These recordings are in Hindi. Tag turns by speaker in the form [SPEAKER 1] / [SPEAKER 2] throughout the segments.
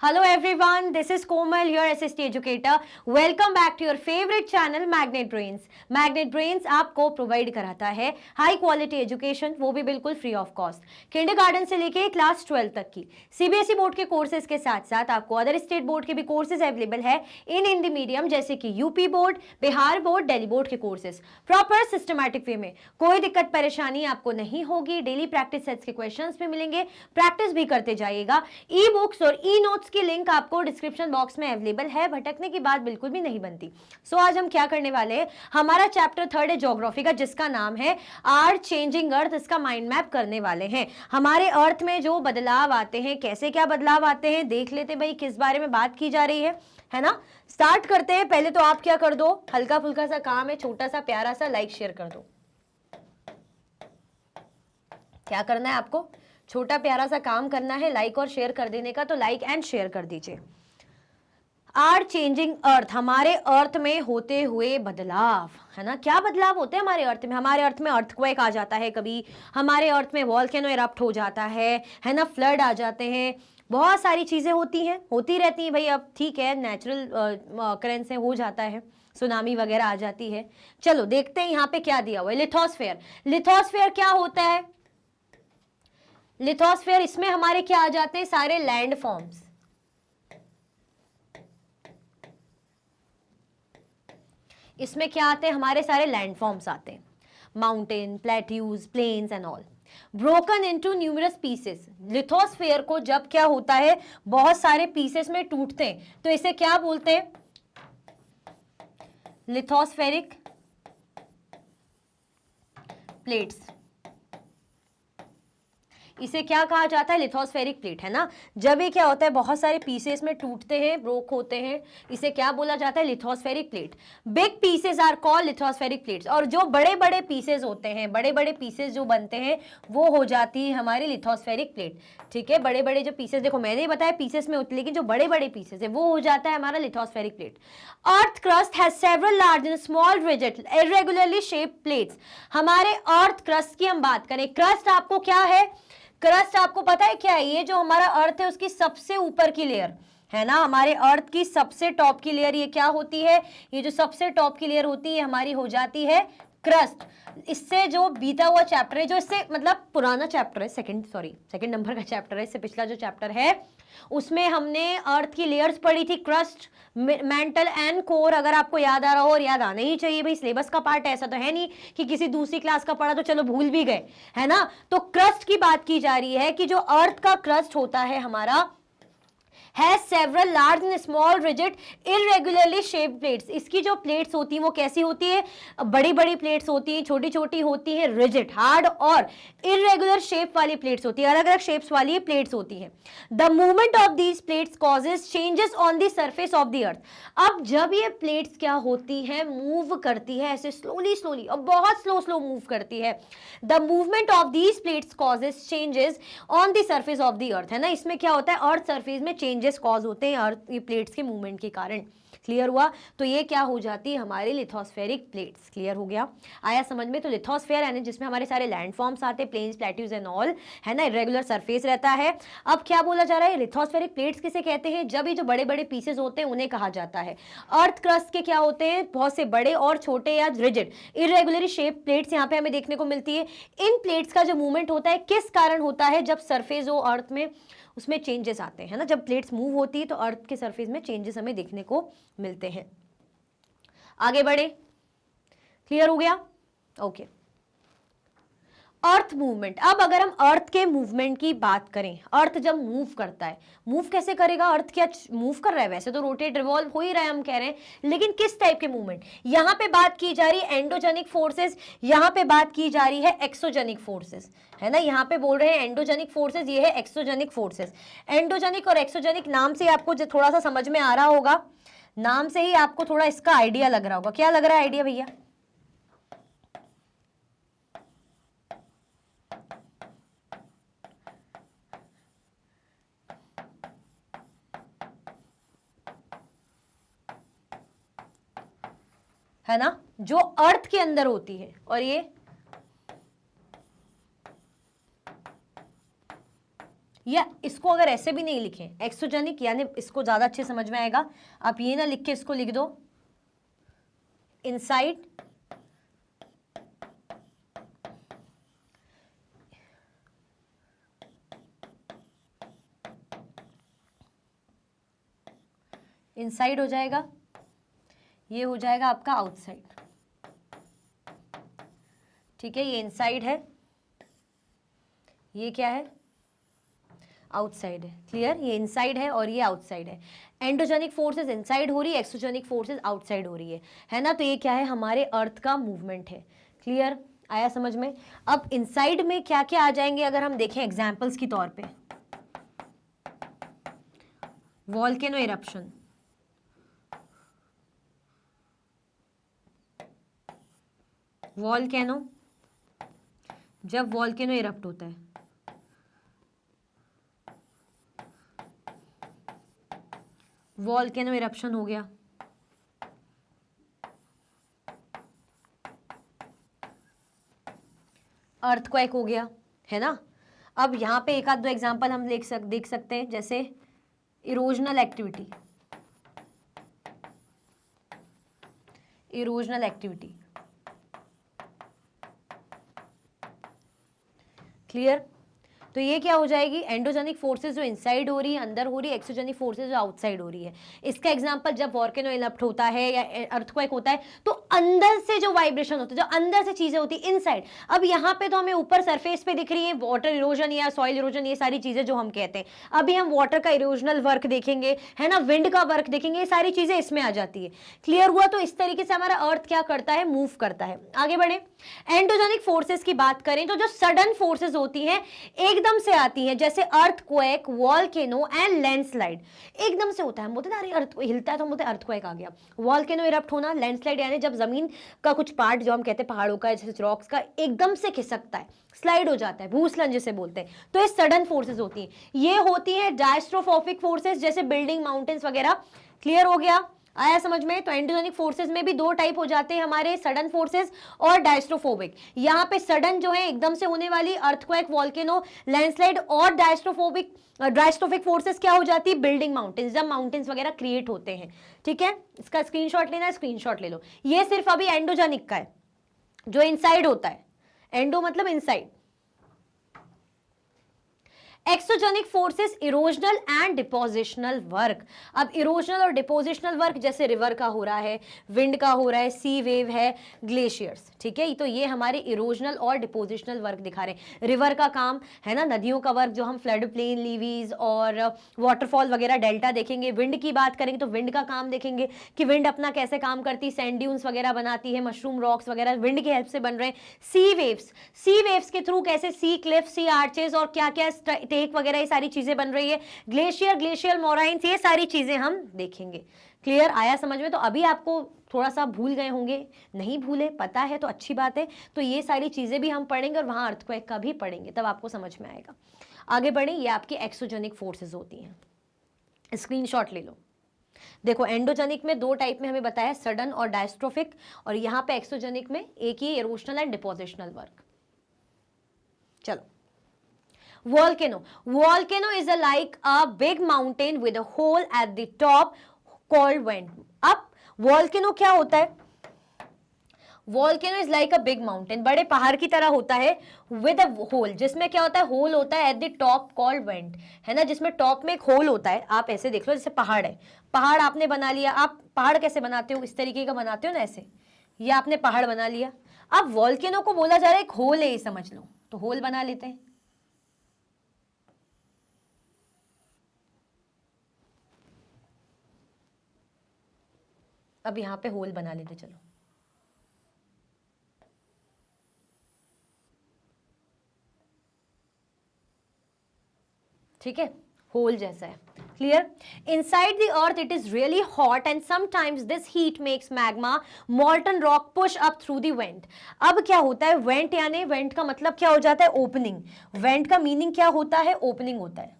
[SPEAKER 1] Hello everyone, this is Komal, your SST educator. Welcome back to your favorite channel Magnet Brains. Magnet Brains आपको प्रोवाइड कराता है हाई क्वालिटी एजुकेशन, वो भी बिल्कुल फ्री ऑफ कॉस्ट। किंडरगार्टन से लेके क्लास 12 तक की सीबीएसई बोर्ड के कोर्सेज के साथ साथ आपको अदर स्टेट बोर्ड के भी कोर्सेज अवेलेबल है इन हिंदी मीडियम, जैसे कि UP board, Bihar board, Delhi board के कोर्सेज प्रॉपर सिस्टमैटिक वे में। कोई दिक्कत परेशानी आपको नहीं होगी। डेली प्रैक्टिस सेट्स के क्वेश्चंस भी मिलेंगे, प्रैक्टिस भी करते जाइएगा। ई बुक्स और ई नोट्स की लिंक आपको डिस्क्रिप्शन बॉक्स में अवेलेबल है, भटकने की बात बिल्कुल भी नहीं बनती। सो आज हम क्या करने वाले हैं, हमारा चैप्टर 3 है ज्योग्राफी का, जिसका नाम है आर चेंजिंग अर्थ। इसका माइंड मैप करने वाले हैं। हमारे अर्थ में जो बदलाव आते हैं, कैसे क्या बदलाव आते हैं, देख लेते भाई किस बारे में बात की जा रही है ना। स्टार्ट करते हैं। पहले तो आप क्या कर दो, हल्का फुल्का सा काम है, छोटा सा प्यारा सा लाइक शेयर कर दो। क्या करना है आपको, छोटा प्यारा सा काम करना है, लाइक और शेयर कर देने का। तो लाइक एंड शेयर कर दीजिए। आर चेंजिंग अर्थ, हमारे अर्थ में होते हुए बदलाव, है ना। क्या बदलाव होते हैं हमारे अर्थ में? हमारे अर्थ में अर्थक्वेक आ जाता है, कभी हमारे अर्थ में वॉल्केनो इरप्ट हो जाता है ना, फ्लड आ जाते हैं, बहुत सारी चीजें होती हैं, होती रहती हैं भाई। अब ठीक है, नेचुरल करेंस से हो जाता है, सुनामी वगैरह आ जाती है। चलो देखते हैं यहाँ पे क्या दिया हुआ है। लिथोस्फेयर, लिथोस्फेयर क्या होता है? लिथोस्फेयर, इसमें हमारे क्या आ जाते हैं, सारे लैंड फॉर्म्स। इसमें क्या आते हैं, हमारे सारे लैंड फॉर्म्स आते हैं, mountain, plateaus, plains and all, broken into numerous pieces. Lithosphere को जब क्या होता है, बहुत सारे पीसेस में टूटते हैं, तो इसे क्या बोलते हैं? Lithospheric plates. इसे क्या कहा जाता है? लिथोस्फेरिक प्लेट, है ना। जब ये क्या होता है, बहुत सारे पीसेस में टूटते हैं, ब्रोक होते हैं, इसे क्या बोला जाता है? Lithospheric plate. Big pieces are called lithospheric plates. और जो बड़े बड़े पीसेस होते हैं, बड़े बड़े पीसेस जो बनते हैं, वो हो जाती है हमारी लिथोस्फेरिक प्लेट। ठीक है, बड़े बड़े जो पीसेस, देखो मैंने ही बताया पीसेस में होते, लेकिन जो बड़े बड़े पीसेस है वो हो जाता है हमारा lithospheric plate. Earth crust has several large and small rigid irregularly shaped plates. हमारे अर्थ क्रस्ट की हम बात करें, क्रस्ट आपको क्या है? क्रस्ट आपको पता है क्या है? ये जो हमारा अर्थ है उसकी सबसे ऊपर की लेयर, है ना, हमारे अर्थ की सबसे टॉप की लेयर ये क्या होती है? ये जो सबसे टॉप की लेयर होती है हमारी हो जाती है क्रस्ट। इससे जो बीता हुआ चैप्टर है, जो इससे मतलब पुराना चैप्टर है, सेकंड नंबर का चैप्टर है, इससे पिछला जो चैप्टर है उसमें हमने अर्थ की लेयर्स पढ़ी थी, क्रस्ट, मेंटल एंड कोर। अगर आपको याद आ रहा हो, और याद आना ही चाहिए भाई, सिलेबस का पार्ट ऐसा तो है नहीं कि किसी दूसरी क्लास का पढ़ा तो चलो भूल भी गए, है ना। तो क्रस्ट की बात की जा रही है कि जो अर्थ का क्रस्ट होता है हमारा, has several large and small rigid irregularly shaped plates। इसकी जो प्लेट्स होती हैं वो कैसी होती है? बड़ी बड़ी प्लेट्स होती हैं, छोटी छोटी होती हैं, रिजिड हार्ड, और इरेगुलर शेप वाली प्लेट्स होती है, अलग अलग शेप्स वाली प्लेट्स होती हैं। The movement of these plates causes changes on the surface of the earth. अब जब ये प्लेट्स क्या होती है, मूव करती है ऐसे स्लोली स्लोली, और बहुत स्लो मूव करती है, the movement of these plates causes changes on the surface of the earth, है ना। इसमें क्या होता है, अर्थ सरफेस में चेंजेस कॉज होते हैं अर्थ ये प्लेट्स के मूवमेंट के कारण। क्लियर हुआ? तो ये क्या हो जाती है, हमारी लिथोस्फेरिक प्लेट्स। क्लियर हो गया, आया समझ में? तो लिथोस्फेयर यानी जिसमें हमारे सारे लैंड फॉर्म्स आते हैं, प्लेन्स, प्लेट्यूज एंड ऑल, है ना, इरेगुलर सरफेस रहता है। अब क्या बोला जा रहा है, लिथोस्फेरिक प्लेट्स किसे कहते हैं? जब ये जो बड़े बड़े पीसेस होते हैं उन्हें कहा जाता है। अर्थ क्रस्ट के क्या होते हैं, बहुत से बड़े और छोटे या रिजिड इरेगुलरली शेप प्लेट्स यहाँ पे हमें देखने को मिलती है। इन प्लेट्स का जो मूवमेंट होता है किस कारण होता है? जब सरफेस हो अर्थ में उसमें चेंजेस आते हैं, है ना। जब प्लेट्स मूव होती है तो अर्थ के सरफेस में चेंजेस हमें देखने को मिलते हैं। आगे बढ़े, क्लियर हो गया? ओके। अर्थ मूवमेंट, अब अगर हम अर्थ के मूवमेंट की बात करें, अर्थ जब मूव करता है, मूव कैसे करेगा? अर्थ क्या मूव कर रहा है? वैसे तो रोटेट रिवॉल्व हो ही रहा है हम कह रहे हैं, लेकिन किस टाइप के मूवमेंट? यहां पे बात की जा रही है एंडोजेनिक फोर्सेस, यहां पे बात की जा रही है एक्सोजेनिक फोर्सेस, है ना। यहां पे बोल रहे हैं एंडोजेनिक फोर्सेस, ये है एक्सोजेनिक फोर्सेस। एंडोजेनिक और एक्सोजेनिक नाम से आपको थोड़ा सा समझ में आ रहा होगा, नाम से ही आपको थोड़ा इसका आइडिया लग रहा होगा। क्या लग रहा है आइडिया भैया? है ना, जो अर्थ के अंदर होती है, और ये या इसको अगर ऐसे भी नहीं लिखें एक्सोजेनिक, यानी इसको ज्यादा अच्छे समझ में आएगा, आप ये ना लिख के इसको लिख दो इनसाइड इनसाइड हो जाएगा, ये हो जाएगा आपका आउटसाइड। ठीक है, ये इनसाइड है, ये क्या है, आउटसाइड है। क्लियर, ये इनसाइड है और ये आउटसाइड है। एंडोजेनिक फोर्सेस इनसाइड हो रही है, एक्सोजेनिक फोर्सेस आउटसाइड हो रही है ना। तो ये क्या है, हमारे अर्थ का मूवमेंट है। क्लियर, आया समझ में। अब इनसाइड में क्या क्या आ जाएंगे अगर हम देखें एग्जांपल्स की तौर पे, वॉल्केनो इरप्शन, वॉल्केनो, जब वॉल्केनो इरप्ट होता है, वॉल्केनो इरप्शन हो गया, अर्थक्वेक हो गया, है ना। अब यहां पे एक आध दो एग्जांपल हम देख सकते हैं, जैसे erosional activity, erosional activity. Clear, तो ये क्या हो जाएगी, एंडोजेनिक फोर्सेस जो इनसाइड हो रही है, अंदर हो रही है, एक्सोजेनिक फोर्सेस जो आउटसाइड हो रही है। इसका एग्जांपल जब वॉल्केनो इरप्ट होता है या अर्थक्वेक होता है तो अंदर से जो वाइब्रेशन होता है, जो अंदर से चीजें होती है इनसाइड। अब यहाँ पे तो हमें ऊपर सरफेस पे दिख रही है वाटर इरोजन या सॉइल इरोजन, ये सारी चीजें जो हम कहते हैं। अभी हम वाटर का इरोजनल वर्क देखेंगे, है ना, विंड का वर्क देखेंगे, ये सारी चीजें इसमें आ जाती है। क्लियर हुआ। तो इस तरीके से हमारा अर्थ क्या करता है, मूव करता है। आगे बढ़े, एंडोजेनिक फोर्सेस की बात करें तो जो सडन फोर्सेस होती हैं एकदम से आती हैं, जैसे अर्थक्वेक, वॉल्केनो एंड लैंडस्लाइड। एकदम से होता है, हम बोलते हैं अरे अर्थ हिलता है तो हम बोलते हैं अर्थक्वेक आ गया। वॉल्केनो इरप्ट होना, लैंडस्लाइड यानी जब जमीन का कुछ पार्ट जो हम कहते हैं पहाड़ों का, जैसे रॉक्स का, एकदम से खिसकता है, स्लाइड हो जाता है, भूस्खलन जिसे बोलते हैं। तो ये सडन फोर्सेस होती हैं। ये होती है डायस्ट्रोफोबिक फोर्सेस, जैसे बिल्डिंग, माउंटेन्स वगैरह। क्लियर हो गया, आया समझ में। तो एंडोजेनिक फोर्सेस में भी दो टाइप हो जाते हैं हमारे, सडन फोर्सेस और डायस्ट्रोफोबिक। यहाँ पे सडन जो है एकदम से होने वाली, अर्थक्वेक, वॉल्केनो, लैंडस्लाइड, और डायस्ट्रोफिक फोर्सेस क्या हो जाती है, बिल्डिंग, माउंटेन्स, जब माउंटेन्स वगैरह क्रिएट होते हैं। ठीक है, इसका स्क्रीनशॉट लेना है, स्क्रीनशॉट ले लो। ये सिर्फ अभी एंडोजेनिक का है, जो इनसाइड होता है। एंडो मतलब inside. Exogenic forces erosional and depositional work. अब इरोजनल और डिपोजिशनल वर्क जैसे रिवर का हो रहा है, विंड का हो रहा है, सी वेव है, ग्लेशियर्स। ठीक है, तो ये हमारे इरोजनल और डिपोजिशनल वर्क दिखा रहे हैं। रिवर का काम है ना, नदियों का वर्क, जो हम फ्लड प्लेन, लीवीज और वाटरफॉल वगैरह, डेल्टा देखेंगे। विंड की बात करेंगे तो विंड का काम देखेंगे कि विंड अपना कैसे काम करती है, सैंड ड्यून्स वगैरह बनाती है, मशरूम रॉक्स वगैरह विंड की हेल्प से बन रहे हैं। सी वेव्स के थ्रू कैसे सी क्लिफ, सी आर्चेस और क्या क्या टेक वगैरह, ये सारी चीजें बन रही है। ग्लेशियल मोराइंस, ये सारी चीजें हम देखेंगे। क्लियर, आया समझ में। तो अभी आपको थोड़ा सा भूल गए होंगे, नहीं भूले, पता है तो अच्छी बात है। तो ये सारी चीजें भी हम पढ़ेंगे और वहां अर्थक्वेक का भी पढ़ेंगे, तब आपको समझ में आएगा। आगे बढ़े, ये आपकी एक्सोजेनिक फोर्सेस होती हैं। स्क्रीनशॉट ले लो। देखो, एंडोजेनिक में दो टाइप में हमें बताया, सडन और डायस्ट्रोफिक, और यहां पे एक्सोजेनिक में एक ही, इरोशनल एंड डिपोजिशनल वर्क। चलो, volcano is like a big mountain with a hole at the top called vent. अब volcano क्या होता है, volcano is like a big mountain, बड़े पहाड़ की तरह होता है, with a hole, जिसमें क्या होता है, होल होता है, at the top called vent, है ना, जिसमें टॉप में एक होल होता है। आप ऐसे देख लो, जैसे पहाड़ है, पहाड़ आपने बना लिया। आप पहाड़ कैसे बनाते हो, इस तरीके का बनाते हो ना, ऐसे, ये आपने पहाड़ बना लिया। अब वॉल्केनो को बोला जा रहा है एक होल है, ये समझ लो, तो होल बना लेते हैं। अब यहां पे होल बना लेते, चलो। ठीक है, होल जैसा है। Clear. Inside the earth it is really hot and sometimes this heat makes magma मॉल्टन rock push up through the went. अब क्या होता है, वेंट यानी, वेंट का मतलब क्या हो जाता है, ओपनिंग। वेंट का मीनिंग क्या होता है, ओपनिंग होता है।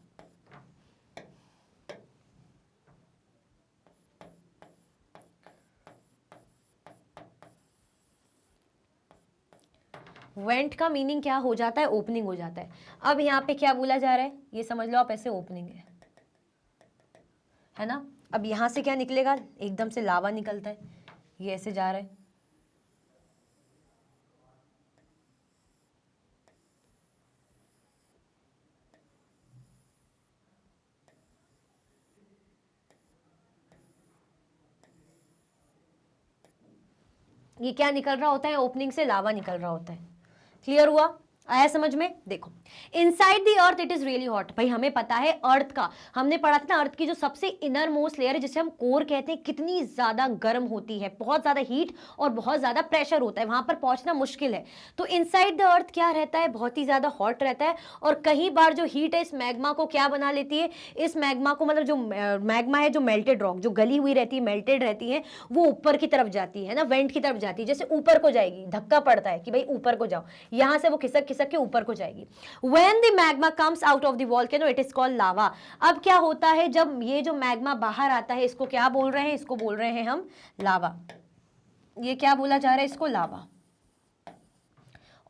[SPEAKER 1] वेंट का मीनिंग क्या हो जाता है, ओपनिंग हो जाता है। अब यहाँ पे क्या बोला जा रहा है, ये समझ लो आप, ऐसे ओपनिंग है ना। अब यहाँ से क्या निकलेगा, एकदम से लावा निकलता है, ये ऐसे जा रहा है, ये क्या निकल रहा होता है, ओपनिंग से लावा निकल रहा होता है। क्लियर हुआ, आया समझ में। देखो, inside the earth it is really hot. भाई हमें पता है अर्थ का, हमने पढ़ा था ना, अर्थ की जो सबसे इनर मोस्ट लेयर है जिसे हम कोर कहते हैं, कितनी ज्यादा गर्म होती है, बहुत ज्यादा हीट और बहुत ज्यादा प्रेशर होता है, वहां पर पहुंचना मुश्किल है। तो इनसाइड द अर्थ क्या रहता है, बहुत ही ज्यादा हॉट रहता है। और कई बार जो हीट है इस मैग्मा को क्या बना लेती है, इस मैग्मा को, मतलब जो मैग्मा है, जो मेल्टेड रॉक, जो गली हुई रहती है, मेल्टेड रहती है, वो ऊपर की तरफ जाती है ना, वेंट की तरफ जाती है, जैसे ऊपर को जाएगी, धक्का पड़ता है कि भाई ऊपर को जाओ, यहां से वो खिसक खिसक के ऊपर को जाएगी। When the magma comes out of the volcano, it is called lava। अब क्या होता है, जब ये जो मैग्मा बाहर आता है, इसको क्या बोल रहे हैं, इसको बोल रहे हैं हम लावा। ये क्या बोला जा रहा है, इसको लावा।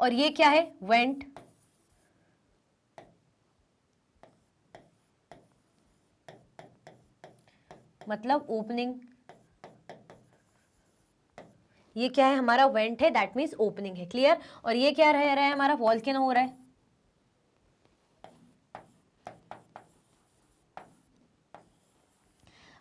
[SPEAKER 1] और ये क्या है, वेंट। मतलब ओपनिंग। ये क्या है, हमारा वेंट है, दैट मीन्स ओपनिंग है। क्लियर। और ये क्या रह रहा है, हमारा वॉल्केनो हो रहा है।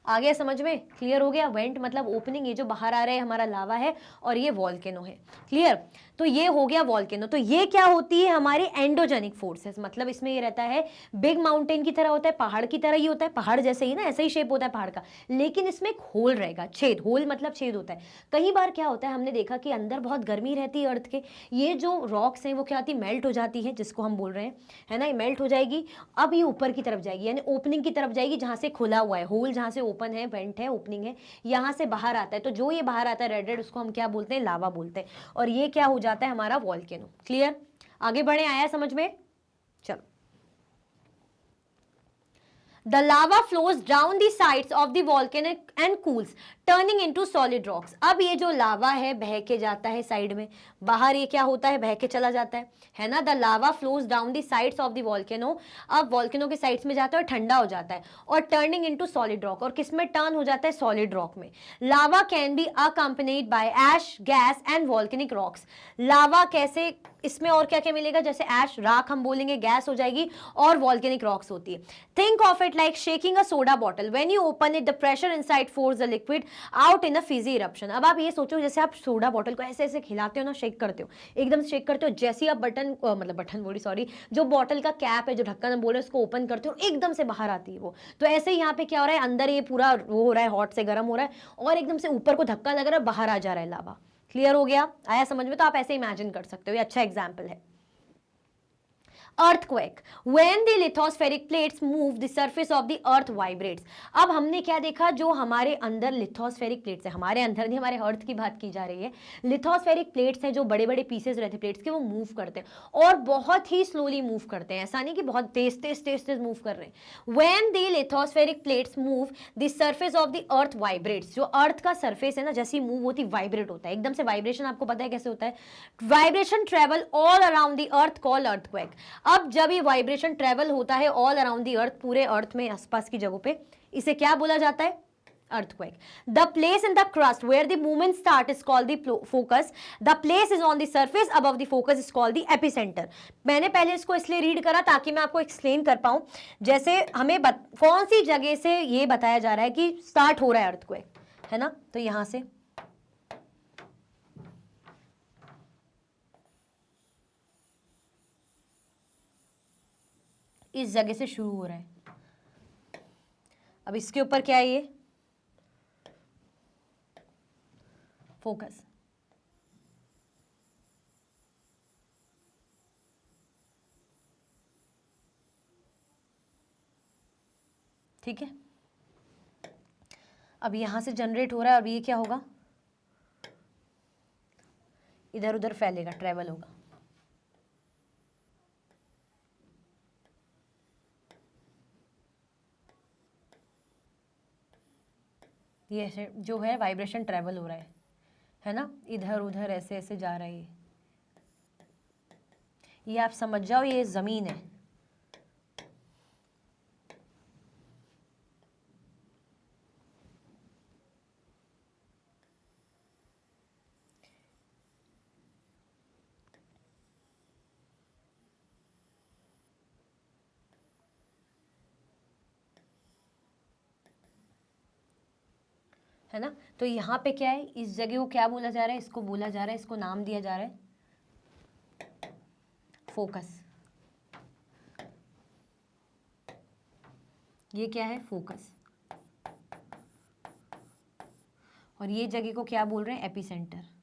[SPEAKER 1] आ गया समझ में, क्लियर हो गया। वेंट मतलब ओपनिंग, ये जो बाहर आ रहा है हमारा लावा है, और ये वॉल्केनो है। क्लियर। तो ये हो गया वॉल्केनो। तो ये क्या होती है, हमारी एंडोजेनिक फोर्सेस। मतलब इसमें ये रहता है, बिग माउंटेन की तरह होता है, पहाड़ की तरह ही होता है, पहाड़ जैसे ही ना, ऐसा ही शेप होता है पहाड़ का, लेकिन इसमें एक होल रहेगा, छेद। होल मतलब छेद होता है। कई बार क्या होता है, हमने देखा कि अंदर बहुत गर्मी रहती है अर्थ के, ये जो रॉक्स हैं वो क्या होती है, मेल्ट हो जाती है, जिसको हम बोल रहे हैं, है ना, ये मेल्ट हो जाएगी। अब ये ऊपर की तरफ जाएगी, यानी ओपनिंग की तरफ जाएगी, जहां से खुला हुआ है, होल जहां से ओपन है, वेंट है, ओपनिंग है, यहां से बाहर आता है। तो जो ये बाहर आता है रेड रेड, उसको हम क्या बोलते हैं, लावा बोलते हैं। और ये क्या हो जाता है, हमारा वॉल्केनो। क्लियर, आगे बढ़े, आया समझ में। चलो, the lava flows down the sides of the volcano and cools, turning into solid rocks. अब ये जो लावा है बह के जाता है साइड में, बाहर ये क्या होता है, बह के चला जाता है ना। The lava flows down the sides of the volcano. अब वॉल्केनो के साइड्स में जाता है और ठंडा हो जाता है, और टर्निंग इनटू सॉलिड रॉक। और किस में टर्न हो जाता है, सॉलिड रॉक में। Lava can be accompanied by ash, gas and volcanic rocks. Lava कैसे, इसमें और क्या क्या मिलेगा, जैसे ऐश, राख हम बोलेंगे, गैस हो जाएगी, और वॉल्केनिक रॉक्स होती है। Think of it like shaking a soda bottle, when you open it the pressure inside force the liquid out in a Fiji eruption. अब आप ये सोचो, जैसे आप सोडा बॉटल को ऐसे ऐसे खिलाते हो ना, शेक करते हो, एकदम शेक करते हो, जैसे आप बटन बोली, सॉरी, जो बॉटल का कैप है, जो ढक्कन हम बोल रहे हैं, उसको ओपन करते हो, एकदम से बाहर आती है वो। तो ऐसे ही यहाँ पे क्या हो रहा है, अंदर ये पूरा वो हो रहा है, हॉट से गर्म हो रहा है, और एकदम से ऊपर को धक्का लग रहा है, बाहर आ जा रहा है लावा। क्लियर हो गया, आया समझ में। तो आप ऐसे इमेजिन कर सकते हो, ये अच्छा एग्जाम्पल है। earthquake, when the lithospheric plates move the surface of the earth vibrates। अब हमने क्या देखा, जो हमारे अंदर लिथोस्फेरिक प्लेट्स है, हमारे अंदर नहीं, हमारे अर्थ की बात की जा रही है। लिथोस्फेरिक प्लेट्स हैं, जो बड़े बड़े पीसेस रहते हैं प्लेट्स के, वो मूव करते हैं, और बहुत ही स्लोली मूव करते हैं, ऐसा नहीं कि बहुत तेज तेज तेज तेज मूव कर रहे हैं। when the lithospheric plates move the surface of the earth vibrates। जो अर्थ का सरफेस है ना, जैसी मूव होती, वाइब्रेट होता है, एकदम से वाइब्रेशन, आपको पता है कैसे होता है, vibration travel all around the earth called earthquake. अब जब ये वाइब्रेशन ट्रेवल होता है ऑल अराउंड द अर्थ, पूरे अर्थ में आसपास की जगहों पे, इसे क्या बोला जाता है, earthquake। The place in the crust where the movement start is called the focus। The place is on the surface above the focus is called the epicenter। मैंने पहले इसको इसलिए रीड करा ताकि मैं आपको एक्सप्लेन कर पाऊं। जैसे हमें कौन सी जगह से ये बताया जा रहा है कि स्टार्ट हो रहा है earthquake, है ना, तो यहां से इस जगह से शुरू हो रहा है। अब इसके ऊपर क्या है, ये फोकस। ठीक है, अब यहां से जनरेट हो रहा है, अब ये क्या होगा, इधर उधर फैलेगा, ट्रेवल होगा। ये जो है वाइब्रेशन ट्रेवल हो रहा है ना, इधर उधर ऐसे ऐसे जा रहा है। ये आप समझ जाओ, ये जमीन है ना। तो यहाँ पे क्या है, इस जगह को क्या बोला जा रहा है, इसको बोला जा रहा है, इसको नाम दिया जा रहा है फोकस। ये क्या है, फोकस। और ये जगह को क्या बोल रहे हैं, एपिसेंटर।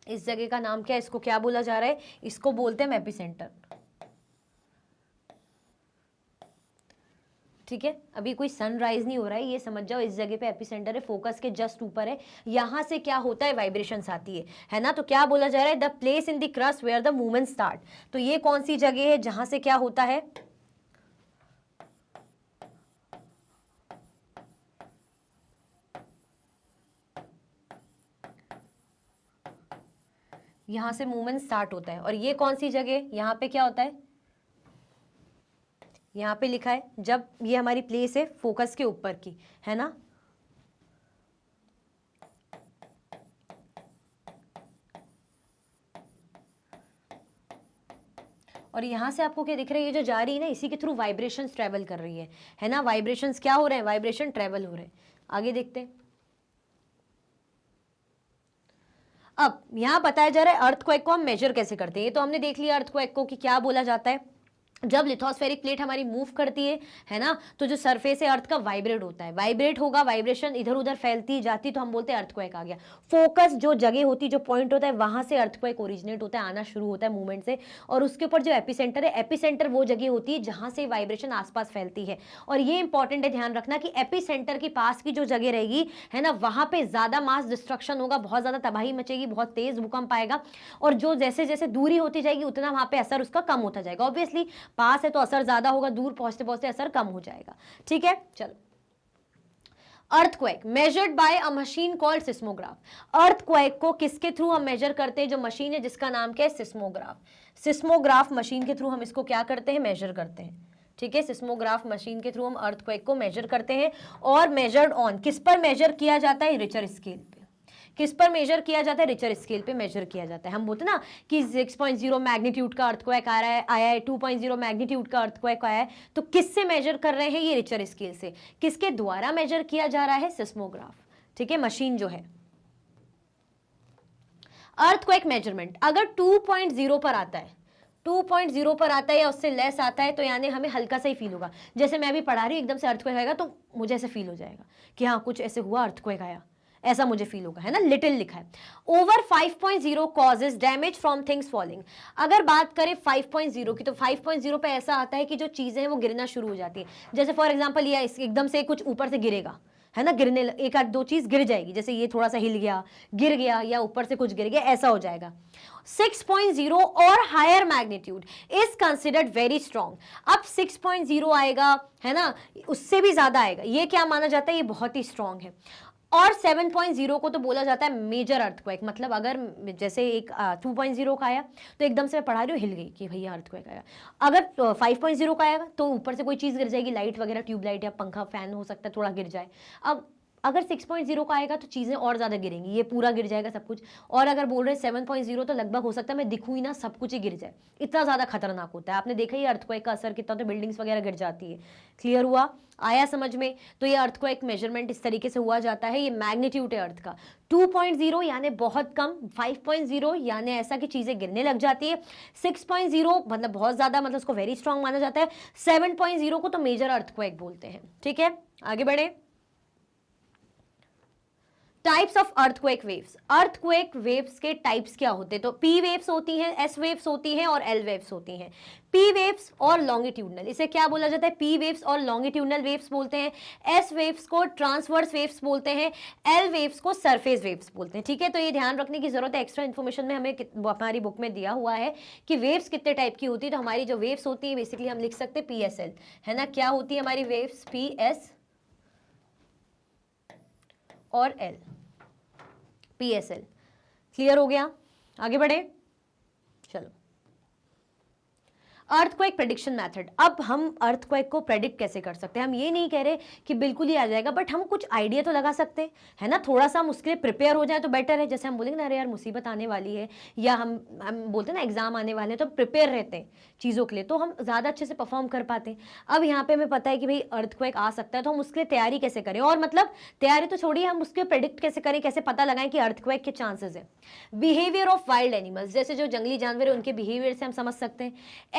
[SPEAKER 1] इस जगह का नाम क्या है, इसको क्या बोला जा रहा है, इसको बोलते हैं हम एपिसेंटर। ठीक है, अभी कोई सनराइज नहीं हो रहा है, ये समझ जाओ इस जगह पे एपिसेंटर है, फोकस के जस्ट ऊपर है। यहां से क्या होता है, वाइब्रेशंस आती है ना। तो क्या बोला जा रहा है, the place in the crust where the movement start. तो ये कौन सी जगह है जहां से क्या होता है, यहां से मूवमेंट स्टार्ट होता है। और ये कौन सी जगह, यहां पे क्या होता है, यहां पे लिखा है, जब ये हमारी प्लेस है फोकस के ऊपर की, है ना। और यहां से आपको क्या दिख रहा है, ये जो जा रही है ना, इसी के थ्रू वाइब्रेशंस ट्रेवल कर रही है ना। वाइब्रेशंस क्या हो रहे हैं, वाइब्रेशन ट्रेवल हो रहे हैं। आगे देखते हैं। अब यहां बताया जा रहा है अर्थक्वेक को हम मेजर कैसे करते हैं। ये तो हमने देख लिया अर्थक्वेक को कि क्या बोला जाता है, जब लिथोस्फेरिक प्लेट हमारी मूव करती है ना, तो जो सरफेस है अर्थ का वाइब्रेट होता है, वाइब्रेट होगा, वाइब्रेशन इधर उधर फैलती जाती, तो हम बोलते हैं अर्थक्वेक आ गया। फोकस जो जगह होती, जो पॉइंट होता है, वहां से अर्थक्वेक ओरिजिनेट होता है, आना शुरू होता है मूवमेंट से। और उसके ऊपर जो एपिसेंटर है, एपिसेंटर वो जगह होती है जहां से वाइब्रेशन आसपास फैलती है। और ये इंपॉर्टेंट है ध्यान रखना कि एपिसेंटर के पास की जो जगह रहेगी, है ना, वहां पे ज्यादा मास डिस्ट्रक्शन होगा, बहुत ज्यादा तबाही मचेगी, बहुत तेज भूकंप आएगा। और जो जैसे जैसे दूरी होती जाएगी उतना वहां पे असर उसका कम होता जाएगा। ऑब्वियसली पास है तो असर ज्यादा होगा, दूर पहुंचते पहुंचते असर कम हो जाएगा। ठीक है, चलो। Earthquake measured by a machine called seismograph. Earthquake को किसके थ्रू हम मेजर करते हैं, जो मशीन है जिसका नाम क्या है, सिस्मोग्राफ। सिस्मोग्राफ मशीन के थ्रू हम इसको क्या करते हैं, मेजर करते हैं। ठीक है, सिस्मोग्राफ मशीन के थ्रू हम अर्थक्वेक को मेजर करते हैं। और मेजर्ड ऑन, किस पर मेजर किया जाता है, रिचर स्केल पे। किस पर मेजर किया जाता है, रिचर स्केल पे मेजर किया जाता है। हम बोलते ना कि 6.0 मैग्नीट्यूड का अर्थक्वेक आया है, 2.0 मैग्नीट्यूड का अर्थक्वेक आया है, तो किससे मेजर कर रहे हैं, ये रिचर स्केल से। किसके द्वारा मेजर किया जा रहा है, सिस्मोग्राफ। ठीक है, मशीन जो है। अर्थक्वेक मेजरमेंट अगर 2.0 पर आता है, 2.0 पर आता है या उससे लेस आता है, तो यानी हमें हल्का सा ही फील होगा। जैसे मैं अभी पढ़ा रही हूँ, एकदम से अर्थक्वेक आएगा तो मुझे ऐसे फील हो जाएगा कि हाँ कुछ ऐसे हुआ, अर्थक्वेक आया, ऐसा मुझे फील होगा, है ना। लिटिल लिखा है। Over 5.0 causes damage from things falling. अगर बात करें 5.0 की, तो 5.0 पे ऐसा आता है कि जो चीजें हैं वो गिरना शुरू हो जाती है। जैसे फॉर एग्जांपल ये एकदम से कुछ ऊपर से गिरेगा, है ना, गिरने एक आध दो चीज गिर जाएगी, जैसे ये थोड़ा सा हिल गया, गिर गया, या ऊपर से कुछ गिर गया, ऐसा हो जाएगा। 6.0 और higher magnitude is considered very strong. अब 6.0 आएगा, है ना, उससे भी ज्यादा आएगा, ये क्या माना जाता है, ये बहुत ही स्ट्रॉन्ग है। और 7.0 को तो बोला जाता है मेजर अर्थक्वेक। मतलब अगर जैसे एक 2.0 का आया तो एकदम से मैं पढ़ा रही हूँ, हिल गई कि भैया अर्थक्वेक आया। अगर 5.0 का आएगा तो ऊपर से कोई चीज़ गिर जाएगी, लाइट वगैरह, ट्यूबलाइट या पंखा फैन हो सकता है, थोड़ा गिर जाए। अब अगर 6.0 का आएगा तो चीज़ें और ज़्यादा गिरेंगी, ये पूरा गिर जाएगा सब कुछ। और अगर बोल रहे हैं 7.0 तो लगभग हो सकता है मैं दिखूँ ही ना, सब कुछ ही गिर जाए, इतना ज़्यादा खतरनाक होता है। आपने देखा ही अर्थक्वेक का असर कितना, तो बिल्डिंग्स वगैरह गिर जाती है। क्लियर हुआ, आया समझ में। तो ये अर्थक्वेक मेजरमेंट इस तरीके से हुआ जाता है। ये मैग्नीट्यूड है अर्थ का। 2.0 यानी बहुत कम, 5.0 यानी ऐसा कि चीज़ें गिरने लग जाती है, 6.0 मतलब बहुत ज़्यादा, मतलब उसको वेरी स्ट्रांग माना जाता है, 7.0 को तो मेजर अर्थक्वेक बोलते हैं। ठीक है, आगे बढ़े। Types of earthquake waves, earthquake waves के टाइप्स क्या होते हैं? तो पी वेव्स होती हैं, एस वेव्स होती हैं और एल वेव्स होती हैं। पी वेव्स और लॉन्गिट्यूडनल, इसे क्या बोला जाता है? पी वेव्स और लॉन्गिट्यूडनल वेव्स बोलते हैं। एस वेव्स को ट्रांसवर्स वेव्स बोलते हैं। एल वेव्स को सरफेस वेव्स बोलते हैं। ठीक है, तो ये ध्यान रखने की जरूरत है, एक्स्ट्रा इन्फॉर्मेशन में हमें हमारी बुक में दिया हुआ है कि वेव्स कितने टाइप की होती है। तो हमारी जो वेव्स होती है बेसिकली हम लिख सकते हैं पी एस एल, है ना। क्या होती है हमारी वेव्स? पी एस और एल, PSL। क्लियर हो गया? आगे बढ़े, चलो। अर्थक्वेक प्रेडिक्शन मेथड, अब हम अर्थक्वेक को प्रेडिक्ट कैसे कर सकते हैं? हम ये नहीं कह रहे कि बिल्कुल ही आ जाएगा, बट हम कुछ आइडिया तो लगा सकते हैं, है ना। थोड़ा सा हम उसके लिए प्रिपेयर हो जाए तो बेटर है। जैसे हम बोलेंगे ना, अरे यार मुसीबत आने वाली है, या हम बोलते हैं ना एग्जाम आने वाले हैं, तो प्रिपेयर रहते हैं चीज़ों के लिए, तो हम ज़्यादा अच्छे से परफॉर्म कर पाते हैं। अब यहाँ पे हमें पता है कि भाई अर्थक्वेक आ सकता है, तो हम उसके लिए तैयारी कैसे करें? और मतलब तैयारी तो छोड़िए, हम उसके प्रेडिक्ट कैसे करें, कैसे पता लगाएं कि अर्थक्वेक के चांसेस है? बिहेवियर ऑफ वाइल्ड एनिमल्स, जैसे जो जंगली जानवर है उनके बिहेवियर से हम समझ सकते हैं।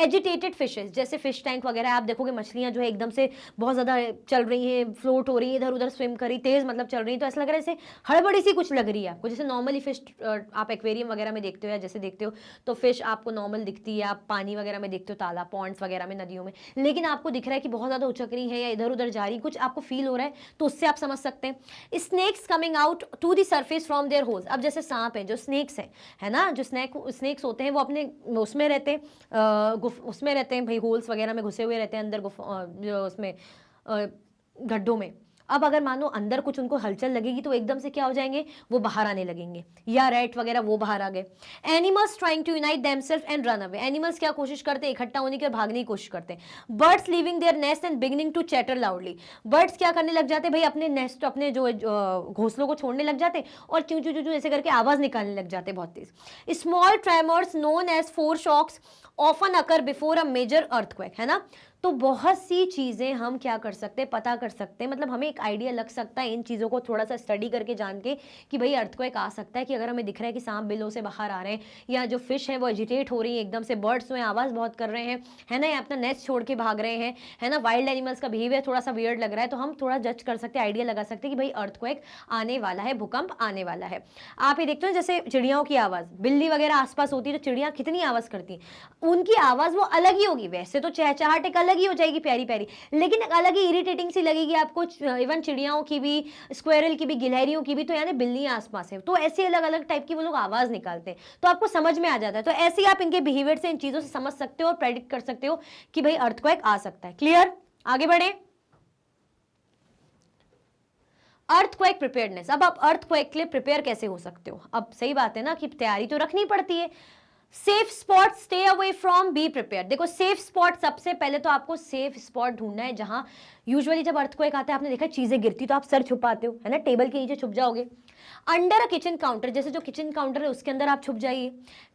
[SPEAKER 1] एजिटेटेड फिशेज, जैसे फिश टैंक वगैरह आप देखोगे मछलियां जो है एकदम से बहुत ज़्यादा चल रही हैं, फ्लोट हो रही है, इधर उधर स्विम करी, तेज़ मतलब चल रही है, तो ऐसा लग रहा है जैसे हड़बड़ी सी कुछ लग रही है आपको। जैसे नॉर्मली फिश आप एक्वेरियम वगैरह में देखते हो या जैसे देखते हो, तो फिश आपको नॉर्मल दिखती है, आप पानी वगैरह में देखते हो, तालाब पॉन्ड्स वगैरह में, नदियों में, लेकिन आपको दिख रहा है कि बहुत ज़्यादा उचक रही है या इधर उधर जा रही, कुछ आपको फील हो रहा है, तो उससे आप समझ सकते हैं। Snakes coming out to the surface from their holes, अब जैसे सांप है, जो स्नेक्स है ना, जो स्नेक्स होते हैं वो अपने उसमें रहते हैं, उसमें रहते हैं भाई, होल्स वगैरह में घुसे हुए रहते हैं अंदर, जो उसमें गड्ढों में। अब अगर मानो अंदर कुछ उनको हलचल लगेगी तो एकदम से क्या हो जाएंगे, वो बाहर आने लगेंगे, या रैट वगैरह वो बाहर आ गए। Animals trying to unite themself and run away, animals क्या कोशिश करते हैं? इकट्ठा होने की और भागने की कोशिश करते हैं। Birds leaving their nest and beginning to chatter loudly, birds क्या करने लग जाते हैं भाई? अपने नेस्ट, अपने जो घोंसलों को छोड़ने लग जाते हैं और चू चू चू ऐसे करके आवाज निकालने लग जाते हैं बहुत तेज। Small tremors known as foreshocks often occur before a major earthquake, है ना। तो बहुत सी चीज़ें हम क्या कर सकते हैं, पता कर सकते हैं, मतलब हमें एक आइडिया लग सकता है इन चीज़ों को थोड़ा सा स्टडी करके, जान के कि भाई अर्थक्वेक आ सकता है। कि अगर हमें दिख रहा है कि सांप बिलों से बाहर आ रहे हैं, या जो फिश है वो एजिटेट हो रही है एकदम से, बर्ड्स में आवाज़ बहुत कर रहे हैं, है ना, या अपना नेस्ट छोड़ के भाग रहे हैं, है ना, वाइल्ड एनिमल्स का बिहेवियर थोड़ा सा वियर्ड लग रहा है, तो हम थोड़ा जज कर सकते हैं, आइडिया लगा सकते हैं कि भाई अर्थक्वेक आने वाला है, भूकंप आने वाला है। आप ये देखते हो जैसे चिड़ियाओं की आवाज़, बिल्ली वगैरह आसपास होती है तो चिड़ियाँ कितनी आवाज़ करती हैं, उनकी आवाज़ वो अलग ही होगी। वैसे तो चहचहाट एक अलग ही हो जाएगी, प्यारी प्यारी, लेकिन अलग ही इरिटेटिंग सी लगेगी आपको। इवन चिड़ियाओं की भी, स्क्वेरल की भी, गिलहरियों की भी, तो यानी बिल्लियां आसपास है, तो ऐसे अलग अलग टाइप की वो लोग आवाज निकालते हैं, तो आपको समझ में आ जाता है। तो ऐसे ही आप इनके बिहेवियर से, इन चीजों से समझ सकते हो और प्रेडिक्ट कर सकते हो कि भाई अर्थक्वेक आ सकता है। क्लियर? आगे बढ़े। अर्थक्वेक प्रिपेयर्डनेस, अब आप अर्थक्वेक के लिए प्रिपेयर कैसे हो सकते हो? अब सही बात है ना कि तैयारी तो रखनी पड़ती है। Safe spot, stay away from, be prepare. देखो सेफ स्पॉट, सबसे पहले तो आपको सेफ स्पॉट ढूंढना है जहां यूजुअली जब अर्थक्वेक आता है, आपने देखा चीजें गिरती तो आप सर छुपाते हो, है ना, टेबल के नीचे छुप जाओगे। अंडर अ किचन काउंटर, जैसे जो किचन काउंटर है उसके अंदर आप छुप जाइए,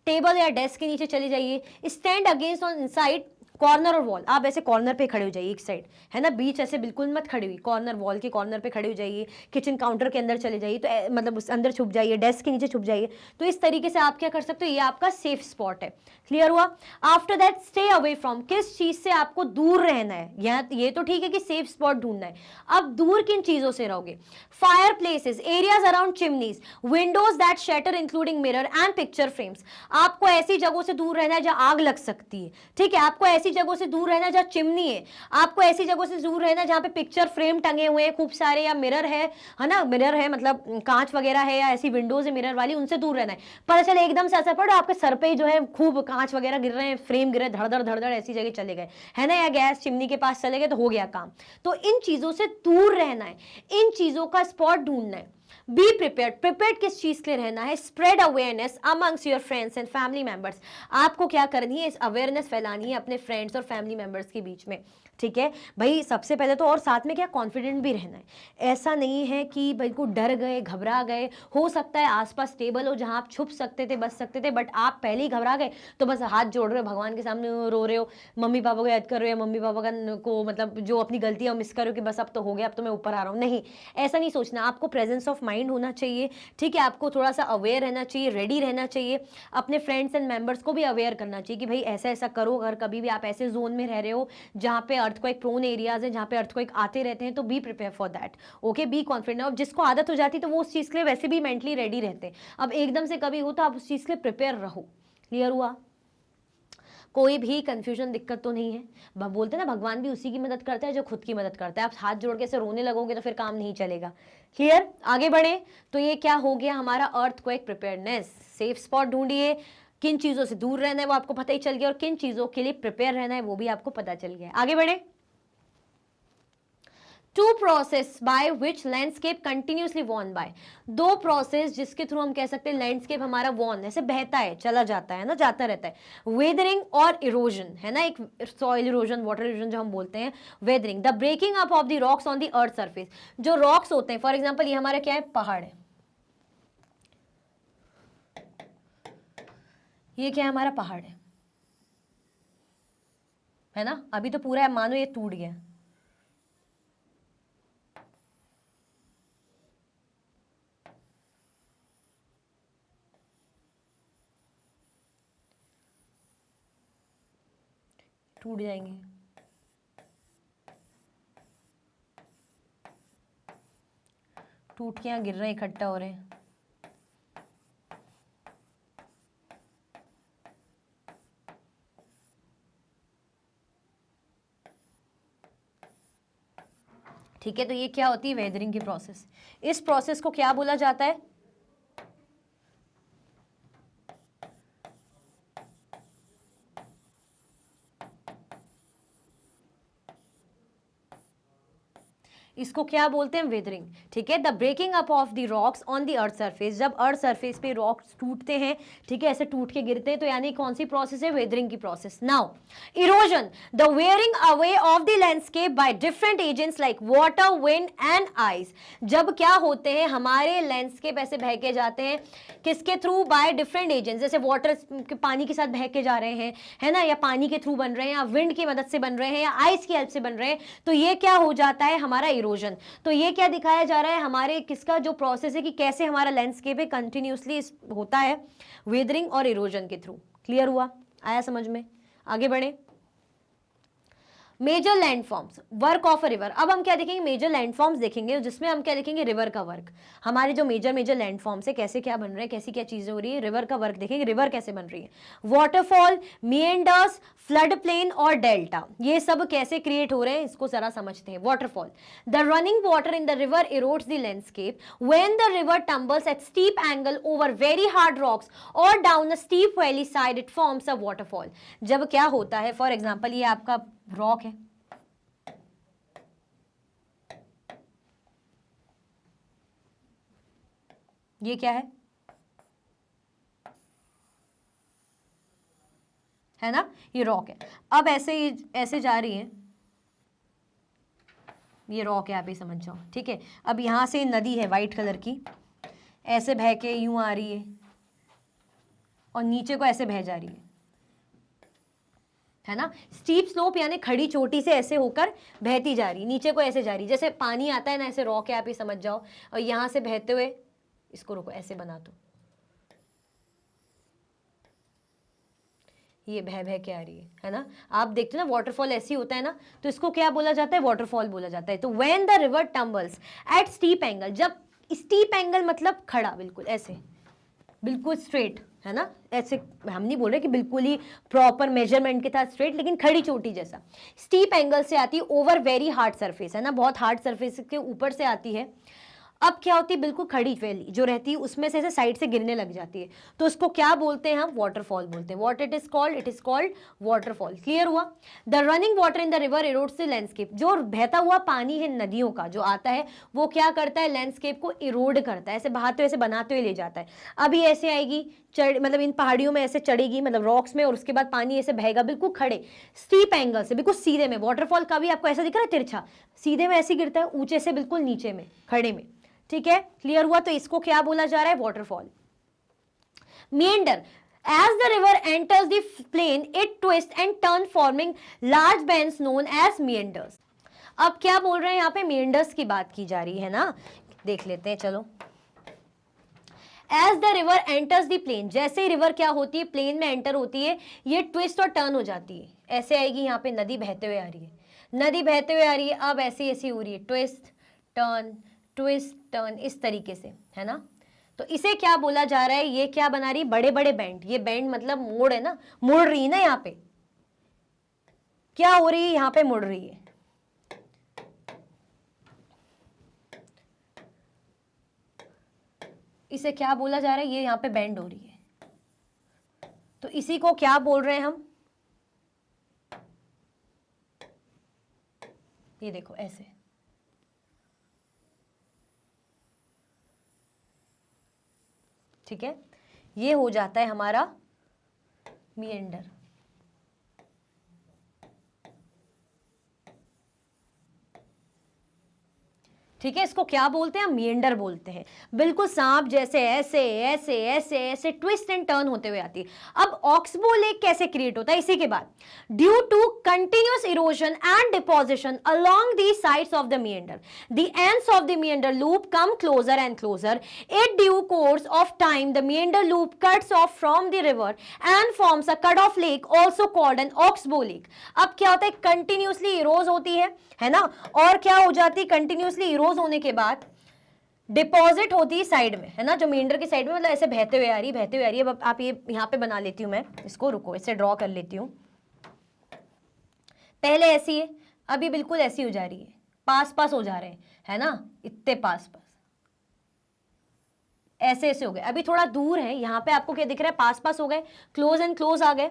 [SPEAKER 1] टेबल या डेस्क के नीचे चले जाइए। Stand against on inside corner और वॉल, आप ऐसे कॉर्नर पे खड़े हो जाइए एक साइड, है ना, बीच ऐसे बिल्कुल मत खड़ी हुई, कॉर्नर, वॉल के कॉर्नर पे खड़े हो जाइए, किचन काउंटर के अंदर चले जाइए, तो मतलब उस अंदर छुप जाइए, डेस्क के नीचे छुप जाइए। तो इस तरीके से आप क्या कर सकते हो, ये आपका सेफ स्पॉट है। क्लियर हुआ? After that stay away from, किस चीज से आपको दूर रहना है? ये तो ठीक है कि सेफ स्पॉट ढूंढना है, अब दूर किन चीजों से रहोगे? Fire places, areas around chimneys, Windows that shutter including mirror and picture frames, आपको ऐसी जगहों से दूर रहना है जहां आग लग सकती है, ठीक है, आपको ऐसी जगहों से दूर रहना जहां चिमनी है, आपको ऐसी जगहों से दूर रहना जहां पे पिक्चर फ्रेम टंगे हुए हैं खूब सारे, या मिरर है ना, मिरर है मतलब कांच वगैरह है, या ऐसी विंडोज है मिरर वाली, उनसे दूर रहना है। पता चले एकदम से असर पड़ो, आपके सर पे जो है खूब कांच वगैरह गिर रहे हैं, फ्रेम गिर रहे, धड़धड़ धड़धड़ ऐसी जगह चले गए, है ना, या गैस चिमनी के पास चले गए, तो हो गया काम। तो इन चीजों से दूर रहना है, इन चीजों का स्पॉट ढूंढना है। बी प्रिपेयर्ड, प्रिपेयर्ड किस चीज के लिए रहना है? Spread awareness amongst your friends and family members, आपको क्या करनी है, इस अवेयरनेस फैलानी है अपने फ्रेंड्स और फैमिली मेंबर्स के बीच में, ठीक है भाई, सबसे पहले तो। और साथ में क्या, कॉन्फिडेंट भी रहना है। ऐसा नहीं है कि भाई को डर गए, घबरा गए, हो सकता है आसपास टेबल हो जहां आप छुप सकते थे, बच सकते थे, बट आप पहले ही घबरा गए, तो बस हाथ जोड़ रहे हो भगवान के सामने, रो रहे हो, मम्मी पापा को याद कर रहे हो, मम्मी पापा को मतलब जो अपनी गलतियां मिस कर रहे हो कि बस अब तो हो गया, अब तो मैं ऊपर आ रहा हूँ। नहीं, ऐसा नहीं सोचना, आपको प्रेजेंस ऑफ माइंड होना चाहिए, ठीक है, आपको थोड़ा सा अवेयर रहना चाहिए, रेडी रहना चाहिए, अपने फ्रेंड्स एंड मेंबर्स को भी अवेयर करना चाहिए कि भाई ऐसा ऐसा करो, अगर कभी भी आप ऐसे जोन में रह रहे हो जहाँ पे अर्थक्वेक प्रोन एरियाज है जहाँ पे अर्थक्वेक आते रहते हैं, तो be prepare for that, okay, be confident. अब जिसको आदत हो जाती है तो वो उस चीज़ के लिए वैसे भी मेंटली रेडी रहते हैं। अब एकदम से कभी हो तो आप उस चीज़ के लिए प्रिपेयर रहो। क्लियर हुआ? कोई भी कंफ्यूजन, दिक्कत तो नहीं है। बोलते हैं ना भगवान भी उसी की मदद करता है जो खुद की मदद करता है। आप हाथ जोड़ के ऐसे रोने लगोगे तो फिर काम नहीं चलेगा। क्लियर? आगे बढ़े तो ये क्या हो गया हमारा अर्थक्वेक प्रिपेयरनेस। सेफ स्पॉट ढूंढिए, किन चीजों से दूर रहना है वो आपको पता ही चल गया, और किन चीजों के लिए प्रिपेयर रहना है वो भी आपको पता चल गया। आगे बढ़े। Two process by which landscape continuously worn by, दो प्रोसेस जिसके थ्रू हम कह सकते हैं लैंडस्केप हमारा वॉर्न ऐसे बहता है, चला जाता है ना, जाता रहता है। वेदरिंग और इरोजन है ना, एक सॉइल इरोजन, वाटर इरोजन जो हम बोलते हैं। Weathering, the breaking up of the rocks on the earth surface, जो रॉक्स होते हैं, फॉर एग्जाम्पल ये हमारा क्या है, पहाड़ है, ये क्या है हमारा पहाड़ है ना, अभी तो पूरा है, मानो ये टूट गया, टूट जाएंगे। टूट के यहाँ गिर रहे हैं, इकट्ठा हो रहे हैं। ठीक है, तो ये क्या होती है, वेदरिंग की प्रोसेस। इस प्रोसेस को क्या बोला जाता है, इसको क्या बोलते हैं, वेदरिंग। ठीक है, the breaking up of the rocks on the earth surface, जब अर्थ सरफेस पे रॉक्स टूटते हैं, ठीक है, ऐसे टूट के गिरते हैं, तो यानी कौन सी प्रोसेस है, वेदरिंग की process. Now erosion, the wearing away of the landscape by different agents like water, wind and ice, जब क्या होते हैं हमारे लैंडस्केप ऐसे बह के जाते हैं, किसके थ्रू, बाय डिफरेंट एजेंट्स, जैसे वाटर पानी के साथ बह के जा रहे हैं, है ना, या पानी के थ्रू बन रहे हैं, या विंड की मदद से बन रहे हैं, या आइस की हेल्प से बन रहे हैं, तो ये क्या हो जाता है हमारा इरोजन। तो ये क्या दिखाया जा रहा है, हमारे किसका जो प्रोसेस है कि कैसे हमारा लैंडस्केप है कंटिन्यूसली होता है वेदरिंग और इरोजन के थ्रू। क्लियर हुआ? आया समझ में? आगे बढ़े। Major landforms, work of a river. अब हम क्या देखेंगे, मेजर लैंडफॉर्म्स देखेंगे, जिसमें हम क्या देखेंगे, रिवर का वर्क। हमारे जो मेजर लैंडफॉर्म्स है, कैसे क्या बन रहे हैं, कैसी क्या चीजें हो रही है, रिवर का वर्क देखेंगे, रिवर कैसे बन रही है। वाटरफॉल, मिएंडर्स, फ्लड प्लेन और डेल्टा, ये सब कैसे क्रिएट हो रहे हैं, इसको जरा समझते हैं। Waterfall, the running water in the river erodes the landscape when the river tumbles at steep angle over very hard rocks और down a steep valley side, it forms a waterfall. जब क्या होता है, फॉर एग्जाम्पल ये आपका रॉक है, ये क्या है ना, ये रॉक है। अब ऐसे जा रही है, ये रॉक है, आप ये समझ जाओ। ठीक है, अब यहां से नदी है वाइट कलर की, ऐसे बह के यूं आ रही है और नीचे को ऐसे बह जा रही है ना, स्टीप स्लोप यानी खड़ी चोटी से ऐसे होकर बहती जा रही, नीचे को ऐसे जा रही, जैसे पानी आता है ना, ऐसे रॉक है, आप ये समझ जाओ। और यहां से बहते हुए, इसको रोको, ऐसे बना दो, ये बह के आ रही है ना। आप देखते हो ना वाटरफॉल ऐसी होता है ना, तो इसको क्या बोला जाता है, वाटरफॉल बोला जाता है। तो when the river tumbles at steep angle, जब स्टीप एंगल मतलब खड़ा, बिल्कुल ऐसे, बिल्कुल स्ट्रेट, है ना, ऐसे हम नहीं बोल रहे कि बिल्कुल ही प्रॉपर मेजरमेंट के साथ स्ट्रेट, लेकिन खड़ी चोटी जैसा, स्टीप एंगल से आती है, ओवर वेरी हार्ड सरफेस, है ना, बहुत हार्ड सरफेस के ऊपर से आती है। अब क्या होती है, बिल्कुल खड़ी वैली जो रहती है उसमें से ऐसे साइड से गिरने लग जाती है, तो उसको क्या बोलते हैं हम, वाटरफॉल बोलते हैं। What it is called waterfall. Clear हुआ? The running water in the river erodes the landscape, जो बहता हुआ पानी है नदियों का जो आता है, वो क्या करता है, लैंडस्केप को इरोड करता है, ऐसे बहाते हुए, ऐसे बनाते हुए ले जाता है। अभी ऐसे आएगी, मतलब इन पहाड़ियों में ऐसे चढ़ेगी, मतलब रॉक्स में, और उसके बाद पानी ऐसे बहेगा बिल्कुल खड़े स्टीप एंगल से, बिल्कुल सीधे में। वाटरफॉल का भी आपको ऐसा दिख रहा है, तिरछा सीधे में ऐसे गिरता है, ऊंचे से बिल्कुल नीचे में, खड़े में। ठीक है, क्लियर हुआ? तो इसको क्या बोला जा रहा है, waterfall. Mendhar, as the river enters the plain it twists and turns forming large bands known as meanders। अब क्या बोल रहे हैं यहाँ पे, meanders की बात की जा रही है ना, देख लेते हैं, चलो। As the river enters the plain, जैसे ही रिवर क्या होती है, प्लेन में एंटर होती है, ये ट्विस्ट और टर्न हो जाती है, ऐसे आएगी, यहाँ पे नदी बहते हुए आ रही है, नदी बहते हुए आ रही है, अब ऐसी ऐसी हो रही है, ट्विस्ट टर्न, इस तरीके से, है ना। तो इसे क्या बोला जा रहा है, ये क्या बना रही है, बड़े बड़े बैंड। ये बैंड मतलब मोड़ है ना, मुड़ रही है ना, यहाँ पे क्या हो रही है, यहाँ पे मुड़ रही है। इसे क्या बोला जा रहा है, ये यहाँ पे बेंड हो रही है, तो इसी को क्या बोल रहे हैं हम, ये देखो ऐसे, ठीक है। ये हो जाता है हमारा मिएंडर। ठीक है, इसको क्या बोलते हैं, मिएंडर बोलते हैं। बिल्कुल सांप जैसे ऐसे ऐसे ऐसे ऐसे ट्विस्ट एंड टर्न होते हुए आती है। अब ऑक्सबो लेक कैसे क्रिएट होता है, इसी के बाद, due to continuous erosion and deposition along the sides of the meander, the ends of the meander loop come closer and closer. In due course of time the meander loop cuts off from the river and forms a cut off lake also called an oxbow lake. अब क्या होता है, कंटिन्यूअसली इरोज होती है ना, और क्या हो जाती है, कंटिन्यूअसली इरोज होने के बाद डिपॉजिट होती है साइड में, है ना, जो मेंढर की साइड में, मतलब ऐसे बहते हुए आ रही है। अब आप ये यहां पे बना लेती हूं मैं इसको, रुको इसे ड्रॉ कर लेती हूं। पहले ऐसी है, अभी बिल्कुल ऐसी हो जा रही है, पास पास हो जा रहे हैं, है ना, इतने पास पास ऐसे ऐसे हो गए। अभी थोड़ा दूर है, यहां पे आपको क्या दिख रहा है, पास पास हो गए, क्लोज एंड क्लोज आ गए।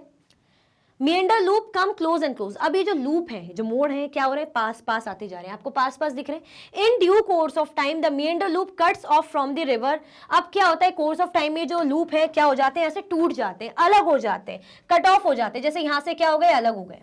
[SPEAKER 1] Meander loop come close and close. अब ये जो लूप है, जो मोड़ है, क्या हो रहे हैं, पास पास आते जा रहे हैं, आपको पास पास दिख रहे हैं। In due course of time the meander loop cuts off from the river. अब क्या होता है, कोर्स ऑफ टाइम में जो लूप है क्या हो जाते हैं, ऐसे टूट जाते हैं, अलग हो जाते हैं, कट ऑफ हो जाते हैं। जैसे यहां से क्या हो गए, अलग हो गए,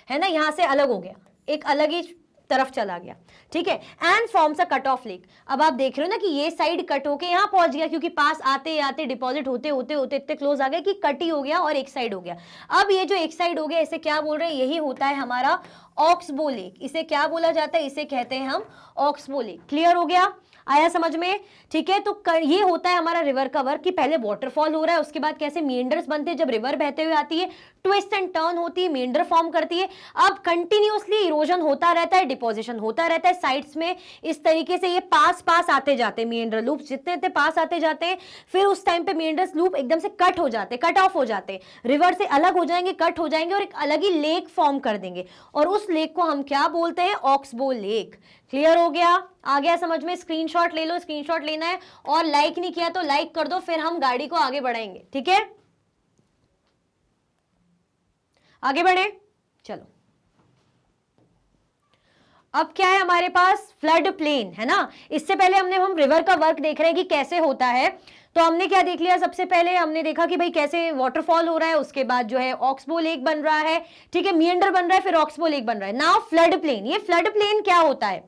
[SPEAKER 1] है ना, यहां से अलग हो गया, एक अलग ही तरफ चला गया, ठीक है। And forms a cut off lake. अब आप देख रहे हो ना कि ये साइड कट होके यहां पहुंच गया, क्योंकि पास आते आते डिपॉजिट होते होते होते इतने क्लोज आ गए कि कट ही हो गया और एक साइड हो गया। अब ये जो एक साइड हो गया, इसे क्या बोल रहे हैं, यही होता है हमारा ऑक्सबो लेक। इसे क्या बोला जाता है, इसे कहते हैं हम ऑक्सबो लेक। क्लियर हो गया, आया समझ में, ठीक है। तो ये होता है हमारा रिवर का वर्क, कि पहले वाटरफॉल हो रहा है, उसके बाद कैसे मिएंडर्स बनते हैं, जब रिवर बहते हुए आती है, ट्विस्ट एंड टर्न होती है, मिएंडर फॉर्म करती है। अब कंटिन्यूअसली इरोजन होता रहता है, डिपोजिशन होता रहता है साइड्स में, इस तरीके से ये पास पास आते जाते हैं मिएंडर लूप, जितने जितने पास आते जाते हैं, फिर उस टाइम पे मिएंडर्स लूप एकदम से कट हो जाते, कट ऑफ हो जाते, रिवर से अलग हो जाएंगे, कट हो जाएंगे और एक अलग ही लेक फॉर्म कर देंगे, और उस लेक को हम क्या बोलते हैं, ऑक्सबो लेक। क्लियर हो गया, आ गया समझ में। स्क्रीनशॉट ले लो, स्क्रीनशॉट लेना है, और लाइक नहीं किया तो लाइक कर दो, फिर हम गाड़ी को आगे बढ़ाएंगे, ठीक है। आगे बढ़े, चलो। अब क्या है हमारे पास, फ्लड प्लेन, है ना। इससे पहले हम रिवर का वर्क देख रहे हैं कि कैसे होता है। तो हमने क्या देख लिया, सबसे पहले हमने देखा कि भाई कैसे वाटरफॉल हो रहा है, उसके बाद जो है ऑक्सबो लेक बन रहा है, ठीक है, मिएंडर बन रहा है, फिर ऑक्सबो लेक बन रहा है। Now flood plain. ये फ्लड प्लेन क्या होता है,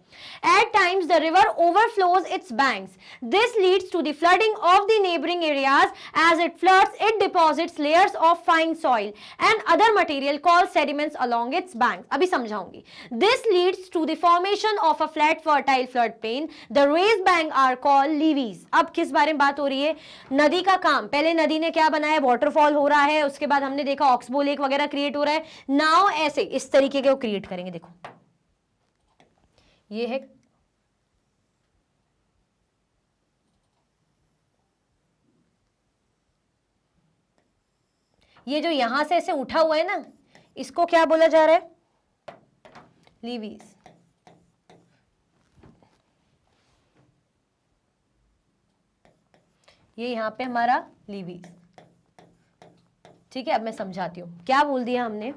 [SPEAKER 1] at times the river overflows its banks, this leads to the flooding of the neighbouring areas, as it floods it deposits layers of fine soil and other material called sediments along its bank. अभी समझाऊंगी। This leads to the formation of a flat fertile flood plain, the raised bank are called levees. अब किस बारे में बात हो रही है, नदी का काम। पहले नदी ने क्या बनाया, वाटरफॉल हो रहा है, उसके बाद हमने देखा ऑक्सबो लेक वगैरह क्रिएट हो रहा है। नाउ ऐसे इस तरीके के वो क्रिएट करेंगे, देखो ये है, ये जो यहां से ऐसे उठा हुआ है ना, इसको क्या बोला जा रहा है, लीवीज। ये यहां पे हमारा लीवीज, ठीक है। अब मैं समझाती हूं क्या बोल दिया हमने।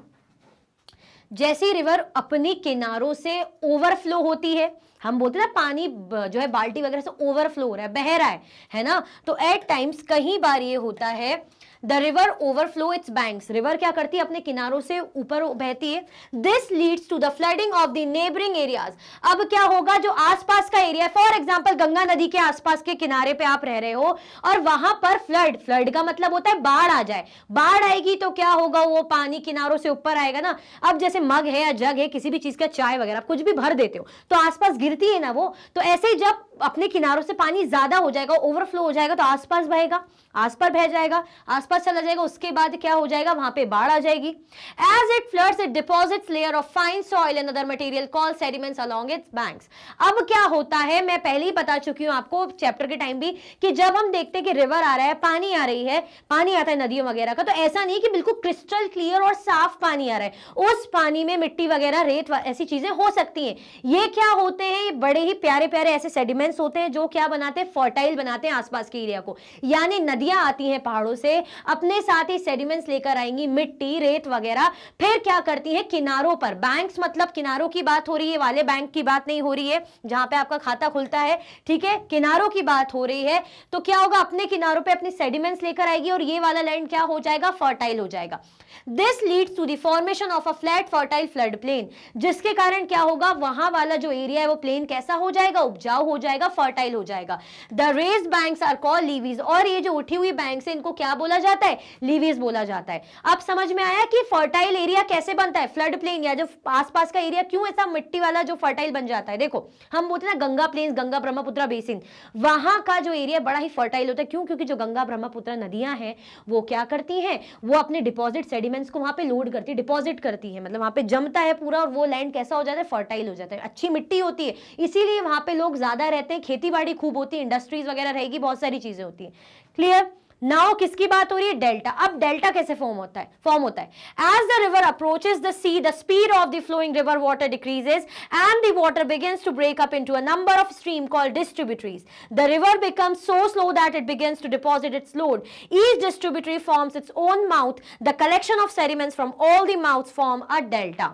[SPEAKER 1] जैसी रिवर अपनी किनारों से ओवरफ्लो होती है, हम बोलते हैं ना पानी जो है बाल्टी वगैरह से ओवरफ्लो हो रहा है, बह रहा है ना, तो एट टाइम्स कई बार ये होता है, the river overflow its banks. River क्या करती है, अपने किनारों से ऊपर बहती है। This leads to the flooding of the neighbouring areas. अब क्या होगा, जो आसपास का एरिया, फॉर एग्जांपल गंगा नदी के आसपास के किनारे पे आप रह रहे हो और वहां पर फ्लड का मतलब होता है बाढ़ आ जाए। बाढ़ आएगी तो क्या होगा, वो पानी किनारों से ऊपर आएगा ना। अब जैसे मग है या जग है, किसी भी चीज का चाय वगैरह कुछ भी भर देते हो तो आसपास गिरती है ना वो, तो ऐसे ही जब अपने किनारों से पानी ज्यादा हो जाएगा, ओवरफ्लो हो जाएगा, तो आसपास बहेगा, आसपास बह जाएगा, आसपास चला जाएगा, उसके बाद क्या हो जाएगा, वहां पे बाढ़ आ जाएगी। As it floods it deposits layer of fine soil and other material called sediments along its banks. अब क्या होता है, मैं पहले ही बता चुकी हूं आपको चैप्टर के टाइम भी, कि जब हम देखते हैं कि रिवर आ रहा है, पानी आ रही है, पानी आता है नदियों वगैरह का, तो ऐसा नहीं कि बिल्कुल क्रिस्टल क्लियर और साफ पानी आ रहा है, उस पानी में मिट्टी वगैरह, रेत ऐसी चीजें हो सकती हैं। ये क्या होते हैं, ये बड़े ही प्यारे प्यारे ऐसे सेडिमेंट्स होते हैं जो क्या बनाते हैं, फर्टाइल बनाते हैं आसपास के एरिया को। यानी नदियां आती हैं पहाड़ों से, अपने साथ ही सेडिमेंट्स लेकर आएंगी, मिट्टी, रेत वगैरह, फिर क्या करती हैं किनारों पर, बैंक्स मतलब किनारों की बात हो रही है, वाले बैंक की बात नहीं हो रही है जहां पे आपका खाता खुलता है, ठीक है, किनारों की बात हो रही है। तो क्या होगा, अपने किनारों पे अपनी सेडिमेंट्स लेकर आएगी और ये वाला लैंड क्या हो जाएगा, फर्टाइल हो जाएगा। This leads to the formation of a flat fertile flood plain, जिसके कारण क्या होगा, वहां वाला जो एरिया है वो प्लेन कैसा हो जाएगा, उपजाऊ हो जाएगा, फर्टाइल हो जाएगा। The raised banks are called levees, और ये जो उठी हुई बैंक्स है इनको क्या बोला जाता है, लीवीज बोला जाता है। अब समझ में आया कि फर्टाइल एरिया कैसे बनता है, फ्लड प्लेन या जो आसपास का एरिया क्यों ऐसा मिट्टी वाला जो फर्टाइल बन जाता है। देखो हम बोलते हैं ना गंगा प्लेन्स, गंगा ब्रह्मपुत्र बेसिन, वहां का जो एरिया बड़ा ही फर्टाइल होता है। क्यों, क्योंकि जो गंगा ब्रह्मपुत्र नदियां हैं वो क्या करती हैं, वो अपने डिपॉजिट सेडिमेंट्स को वहां पे लोड करती है, डिपॉजिट करती है, मतलब वहां पे जमता है पूरा, और वो लैंड कैसा हो जाता है, फर्टाइल हो जाता है, अच्छी मिट्टी होती है, इसीलिए वहां पे लोग ज्यादा रहते हैं, खेती बाड़ी खूब होती है, इंडस्ट्रीज वगैरह रहेगी, बहुत सारी चीजें होती है। क्लियर। नाउ किसकी बात हो रही है, डेल्टा। अब डेल्टा कैसे फॉर्म होता है, as the river approaches the sea, the speed of the flowing river water decreases and the water begins to break up into a number of streams called distributaries. The river becomes so slow that it begins to deposit its load. Each distributary forms its own mouth. The collection of sediments from all the mouths form a delta.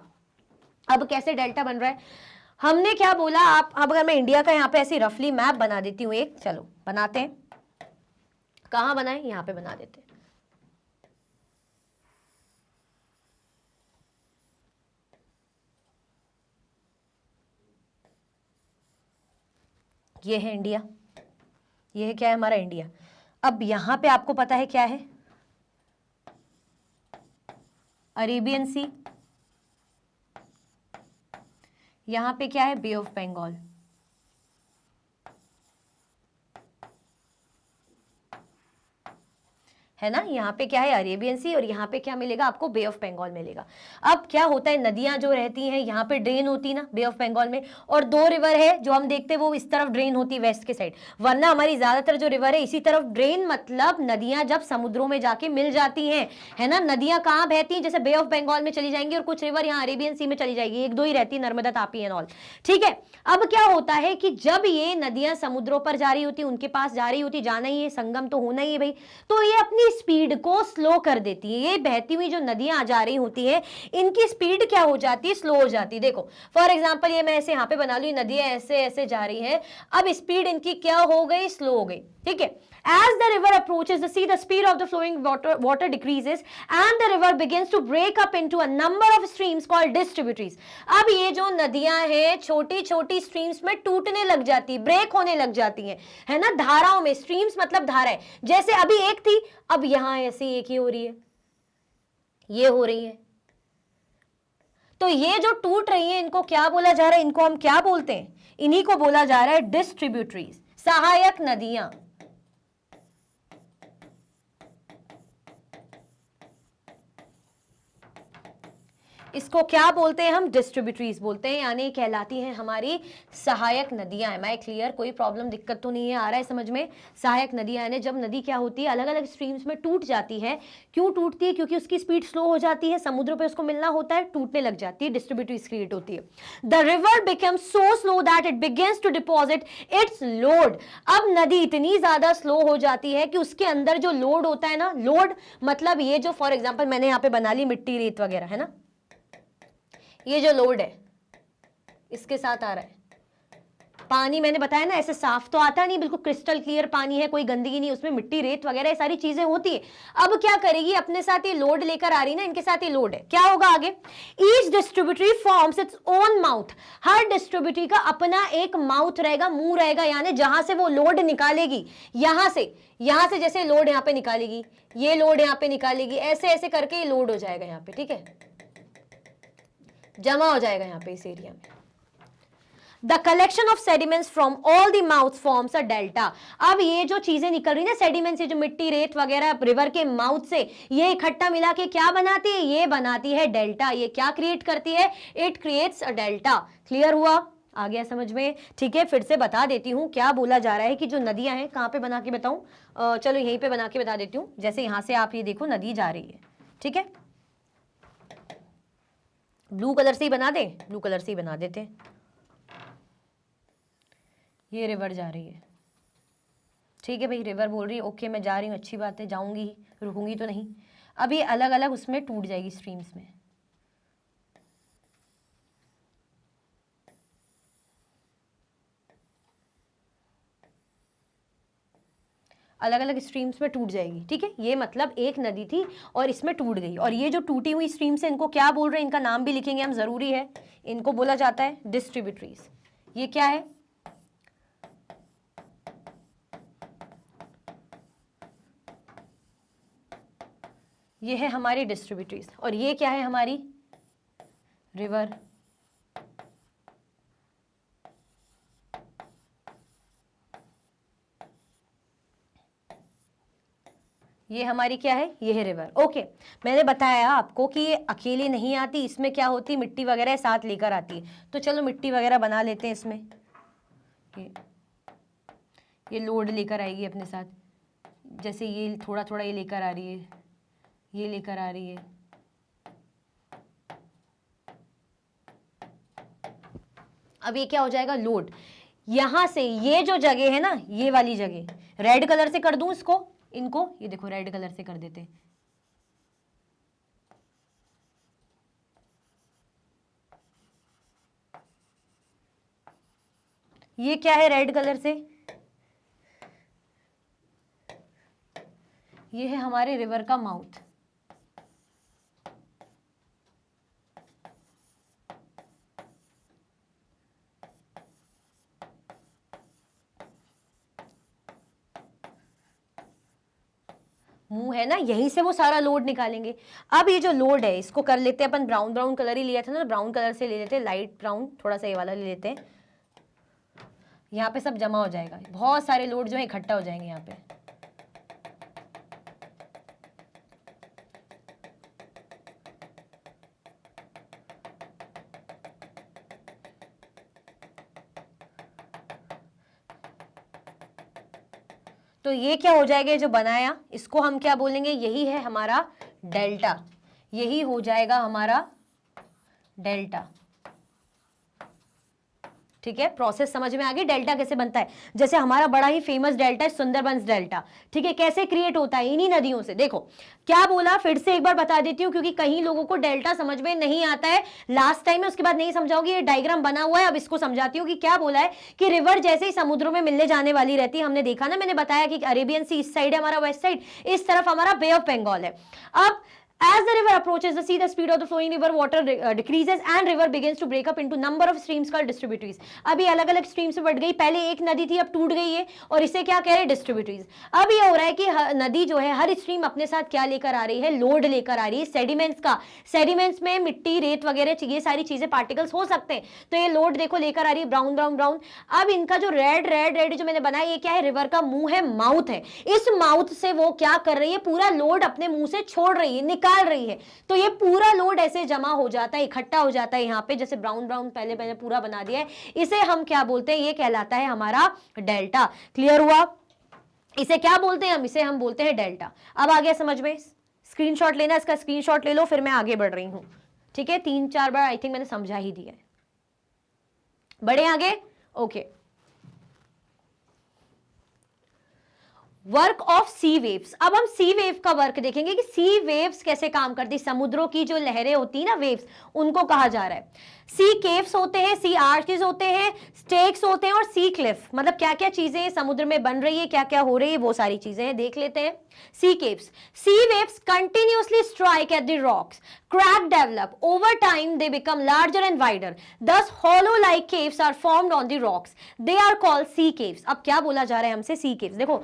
[SPEAKER 1] अब कैसे डेल्टा बन रहा है, हमने क्या बोला, आप अब अगर मैं इंडिया का यहाँ पे ऐसी रफली मैप बना देती हूँ एक, चलो बनाते हैं, कहां बनाए, यहां पे बना देते हैं। ये है इंडिया, ये है क्या है हमारा इंडिया। अब यहां पे आपको पता है क्या है, अरेबियन सी, यहां पे क्या है, बे ऑफ बंगाल, है ना, यहाँ पे क्या है, अरेबियन सी, और यहाँ पे क्या मिलेगा आपको, बे ऑफ बंगाल मिलेगा। अब क्या होता है, नदियां जो रहती हैं यहाँ पे ड्रेन होती है ना बे ऑफ बंगाल में, और दो रिवर है जो हम देखते हैं वो इस तरफ ड्रेन होती है वेस्ट के साइड, वरना हमारी ज्यादातर जो रिवर है इसी तरफ ड्रेन, मतलब नदियां जब समुद्रों में जाके मिल जाती हैं, है ना, नदियां कहाँ बहती हैं, जैसे बे ऑफ बंगाल में चली जाएंगी और कुछ रिवर यहाँ अरेबियन सी में चली जाएगी, एक दो ही रहती है, नर्मदा, तापी एंड ऑल, ठीक है। अब क्या होता है कि जब ये नदियां समुद्रों पर जा रही होती, उनके पास जा रही होती, जाना ही है, संगम तो होना ही है भाई, तो ये अपनी स्पीड को स्लो कर देती है। ये बहती हुई जो नदियां आ जा रही होती है, इनकी स्पीड क्या हो जाती है, स्लो हो जाती है। देखो फॉर एग्जांपल ये मैं ऐसे यहाँ पे बना लूं, नदियां ऐसे ऐसे जा रही हैं, अब स्पीड इनकी क्या हो गई, स्लो हो गई, ठीक है। As the river approaches the sea, the speed of the flowing water decreases and the river begins to break up into a number of streams called distributaries. अब ये जो नदियां हैं छोटी छोटी स्ट्रीम्स में टूटने लग जाती, ब्रेक होने लग जाती हैं, है ना, धाराओं में, स्ट्रीम्स मतलब धाराएं, जैसे अभी एक थी, अब यहां ऐसी एक ही हो रही है, ये हो रही है, तो ये जो टूट रही है इनको क्या बोला जा रहा है, इनको हम क्या बोलते हैं, इन्हीं को बोला जा रहा है डिस्ट्रीब्यूटरीज, सहायक नदियां। इसको क्या बोलते हैं हम, डिस्ट्रीब्यूटरीज बोलते हैं, यानी कहलाती हैं हमारी सहायक नदियां। है मैं क्लियर, कोई प्रॉब्लम दिक्कत तो नहीं है, आ रहा है समझ में। सहायक नदियां यानी जब नदी क्या होती है अलग अलग स्ट्रीम्स में टूट जाती है, क्यों टूटती है, क्योंकि उसकी स्पीड स्लो हो जाती है, समुद्र पे उसको मिलना होता है, टूटने लग जाती है, डिस्ट्रीब्यूटरीज क्रिएट होती है। The river becomes so slow that it begins to deposit its load. अब नदी इतनी ज्यादा स्लो हो जाती है कि उसके अंदर जो लोड होता है ना, लोड मतलब ये जो फॉर एग्जाम्पल मैंने यहाँ पे बना ली मिट्टी, रेत वगैरह, है ना, ये जो लोड है इसके साथ आ रहा है, पानी मैंने बताया ना ऐसे साफ तो आता नहीं, बिल्कुल क्रिस्टल क्लियर पानी है, कोई गंदगी नहीं, उसमें मिट्टी, रेत वगैरह ये सारी चीजें होती है। अब क्या करेगी, अपने साथ ये लोड लेकर आ रही ना, इनके साथ ये लोड है, क्या होगा आगे, each distributary forms its own mouth. हर डिस्ट्रीब्यूटरी का अपना एक माउथ रहेगा, मुंह रहेगा, यानी जहां से वो लोड निकालेगी, यहां से जैसे लोड यहाँ पे निकालेगी, ये लोड यहाँ पे निकालेगी, ऐसे ऐसे करके ये लोड हो जाएगा यहाँ पे, ठीक है, जमा हो जाएगा यहाँ पे इस एरिया में। The collection of sediments from all the mouth forms a delta. अब ये जो चीजें निकल रही है ना सेडिमेंट से, जो मिट्टी रेत वगैरह रिवर के माउथ से, ये इकट्ठा मिला के क्या बनाती है, ये बनाती है डेल्टा। ये क्या क्रिएट करती है, it creates a delta. Clear हुआ, आ गया समझ में? ठीक है, फिर से बता देती हूं क्या बोला जा रहा है कि जो नदियां हैं, कहां पे बना के बताऊं, चलो यहीं पे बना के बता देती हूं। जैसे यहां से आप ये देखो नदी जा रही है, ठीक है, ब्लू कलर से ही बना दे, ब्लू कलर से ही बना देते हैं। ये रिवर जा रही है, ठीक है भाई, रिवर बोल रही है ओके मैं जा रही हूँ, अच्छी बात है, जाऊंगी, रुकूंगी तो नहीं। अब ये अलग अलग उसमें टूट जाएगी, स्ट्रीम्स में अलग अलग स्ट्रीम्स में टूट जाएगी, ठीक है। ये मतलब एक नदी थी और इसमें टूट गई, और ये जो टूटी हुई स्ट्रीम से, इनको क्या बोल रहे हैं, इनका नाम भी लिखेंगे हम, जरूरी है। इनको बोला जाता है डिस्ट्रीब्यूटरीज। ये क्या है, ये है हमारी डिस्ट्रीब्यूटरीज, और ये क्या है, हमारी रिवर। ये हमारी क्या है, ये है रिवर। ओके, मैंने बताया आपको कि ये अकेली नहीं आती, इसमें क्या होती, मिट्टी वगैरह साथ लेकर आती है। तो चलो मिट्टी वगैरह बना लेते हैं इसमें। ये लोड लेकर आएगी अपने साथ, जैसे ये थोड़ा थोड़ा ये लेकर आ रही है, ये लेकर आ रही है। अब ये क्या हो जाएगा, लोड। यहां से ये जो जगह है ना, ये वाली जगह रेड कलर से कर दूं इसको, इनको, ये देखो रेड कलर से कर देते हैं। ये क्या है रेड कलर से, ये है हमारे रिवर का माउथ। मुंह है ना, यहीं से वो सारा लोड निकालेंगे। अब ये जो लोड है इसको कर लेते हैं अपन, ब्राउन ब्राउन कलर ही लिया था ना, ब्राउन कलर से ले लेते हैं, लाइट ब्राउन थोड़ा सा ये वाला ले लेते हैं। यहाँ पे सब जमा हो जाएगा, बहुत सारे लोड जो है इकट्ठा हो जाएंगे यहाँ पे। तो ये क्या हो जाएगा, जो बनाया इसको हम क्या बोलेंगे, यही है हमारा डेल्टा। यही हो जाएगा हमारा डेल्टा, ठीक है। प्रोसेस समझ में आ गई, डेल्टा कैसे बनता है। जैसे हमारा बड़ा ही फेमस डेल्टा है सुंदरबंस डेल्टा, ठीक है। कैसे क्रिएट होता है, इन्हीं नदियों से। देखो क्या बोला, फिर से एक बार बता देती हूँ, क्योंकि कहीं लोगों को डेल्टा समझ में नहीं आता है। लास्ट टाइम में उसके बाद नहीं समझाओगी, ये डायग्राम बना हुआ है। अब इसको समझाती हूँ कि क्या बोला है कि रिवर जैसे ही समुद्रों में मिलने जाने वाली रहती है, हमने देखा ना, मैंने बताया कि अरेबियन सी इस साइड है हमारा, वेस्ट साइड, इस तरफ हमारा बे ऑफ बंगाल है। अब as the river approaches the sea, the speed of the flowing river water decreases and river begins to break up into number of streams called distributaries। अभी अलग अलग स्ट्रीम्स में बढ़ गई, पहले एक नदी थी अब टूट गई है, और इसे क्या कह रहे हैं, डिस्ट्रीब्यूटरीज। अब ये हो रहा है कि नदी जो है हर स्ट्रीम अपने साथ क्या लेकर आ रही है, लोड लेकर आ रही है, सेडिमेंट्स का। सेडिमेंट्स में मिट्टी रेत वगैरह ये सारी चीजें पार्टिकल्स हो सकते हैं, तो ये लोड देखो लेकर आ रही है, ब्राउन ब्राउन ब्राउन। अब इनका जो रेड रेड रेड जो मैंने बनाया, ये क्या है, रिवर का मुंह है, माउथ है। इस माउथ से वो क्या कर रही है, पूरा लोड अपने मुंह से छोड़ रही है, निकाल रही है। तो ये पूरा लोड ऐसे जमा हो जाता है, इकट्ठा हो जाता है यहाँ पे, जैसे ब्राउन ब्राउन पहले मैंने पूरा बना दिया है। इसे हम क्या बोलते हैं, ये कहलाता है हमारा डेल्टा। क्लियर हुआ, इसे क्या बोलते हैं हम, इसे हम बोलते हैं डेल्टा। अब आ गया समझ में, स्क्रीनशॉट लेना, इसका स्क्रीनशॉट ले लो, फिर मैं आगे बढ़ रही हूं, ठीक है। 3-4 बार आई थिंक मैंने समझा ही दिया है। बढ़े आगे, okay. Work of sea waves. अब हम सी वेव का वर्क देखेंगे कि सी वेव्स कैसे काम करती, समुद्रों की जो लहरें होती है ना, वेव्स, उनको कहा जा रहा है। सी केव्स होते हैं, सी आर्चेस होते हैं, स्टेक्स होते हैं, और सी क्लिफ। मतलब क्या क्या चीजें समुद्र में बन रही है, क्या क्या हो रही है, वो सारी चीजें हैं, देख लेते हैं। Sea caves, sea waves continuously strike at the rocks, crack develop over time, they become larger and wider, thus hollow like caves are formed on the rocks, they are called sea caves। अब क्या बोला जा रहा है हमसे, sea caves। देखो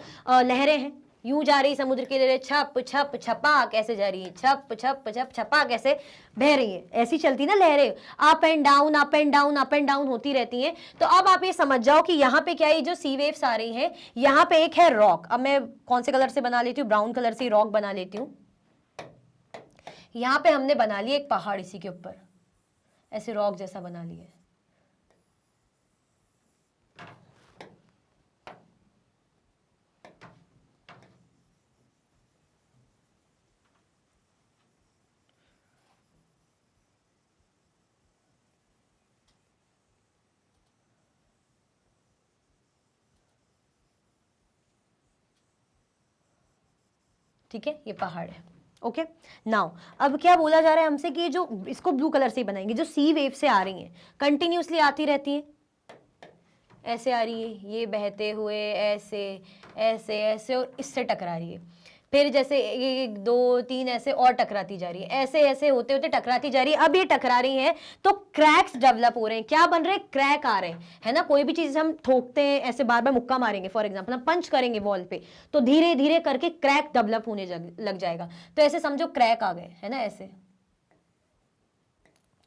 [SPEAKER 1] लहरें हैं, यूं जा रही समुद्र के लिए, छप छप छपा कैसे जा रही है, छप छप छप छपा कैसे बह रही है, ऐसी चलती ना लहरें, up and down up and down up and down होती रहती हैं। तो अब आप ये समझ जाओ कि यहाँ पे क्या है, जो सी वेव्स आ रही हैं, यहाँ पे एक है रॉक। अब मैं कौन से कलर से बना लेती हूँ, ब्राउन कलर से रॉक बना लेती हूँ। यहाँ पे हमने बना लिया एक पहाड़, इसी के ऊपर ऐसे रॉक जैसा बना लिया है। ठीक है, ये पहाड़ है। ओके, नाउ अब क्या बोला जा रहा है हमसे कि जो इसको ब्लू कलर से बनाएंगे, जो सी वेव से आ रही हैं, कंटिन्यूसली आती रहती हैं, ऐसे आ रही है, ये बहते हुए ऐसे ऐसे ऐसे और इससे टकरा रही है, फिर जैसे एक दो तीन ऐसे और टकराती जा रही है, ऐसे ऐसे होते होते टकराती जा रही है। अब ये टकरा रही है तो क्रैक्स डेवलप हो रहे हैं। क्या बन रहे हैं, क्रैक आ रहे हैं, है ना। कोई भी चीज हम ठोकते हैं, ऐसे बार बार मुक्का मारेंगे, फॉर एग्जांपल हम पंच करेंगे वॉल पे, तो धीरे धीरे करके क्रैक डेवलप होने लग जाएगा। तो ऐसे समझो क्रैक आ गए, है ना, ऐसे।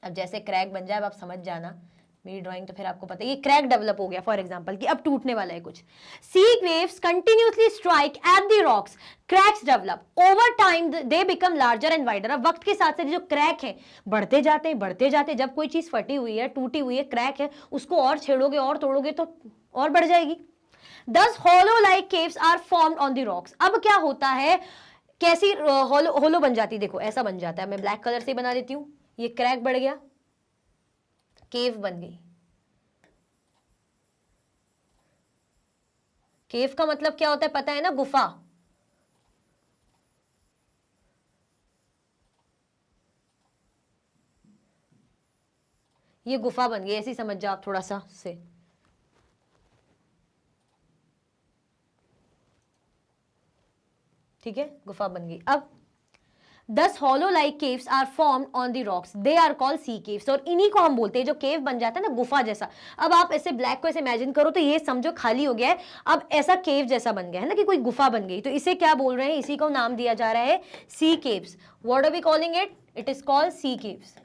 [SPEAKER 1] अब जैसे क्रैक बन जाए, अब आप समझ जाना, मेरी ड्राइंग तो फिर आपको पता है, ये क्रैक डेवलप हो गया फॉर एग्जांपल कि अब टूटने वाला है कुछ। Sea waves continuously strike at the rocks, cracks develop over time, they become larger and wider. अब वक्त के साथ साथ जो क्रैक है बढ़ते जाते हैं बढ़ते जाते हैं। जब कोई चीज फटी हुई है, टूटी हुई है, क्रैक है, उसको और छेड़ोगे और तोड़ोगे तो और बढ़ जाएगी। Thus hollow like caves are formed on the rocks। अब क्या होता है, कैसी होलो बन जाती है, देखो ऐसा बन जाता है। मैं ब्लैक कलर से बना देती हूँ, ये क्रैक बढ़ गया, केव बन गई। केव का मतलब क्या होता है पता है ना, गुफा। ये गुफा बन गई, ऐसी समझ जाओ आप थोड़ा सा से। ठीक है, गुफा बन गई। अब Thus hollow like caves are formed on the rocks, they are called sea caves। और इन्हीं को हम बोलते हैं, जो केव बन जाता है ना गुफा जैसा। अब आप ऐसे ब्लैक को ऐसे इमेजिन करो तो ये समझो खाली हो गया है, अब ऐसा केव जैसा बन गया है ना, कि कोई गुफा बन गई। तो इसे क्या बोल रहे हैं, इसी को नाम दिया जा रहा है sea caves. What are we calling it, it is called sea caves.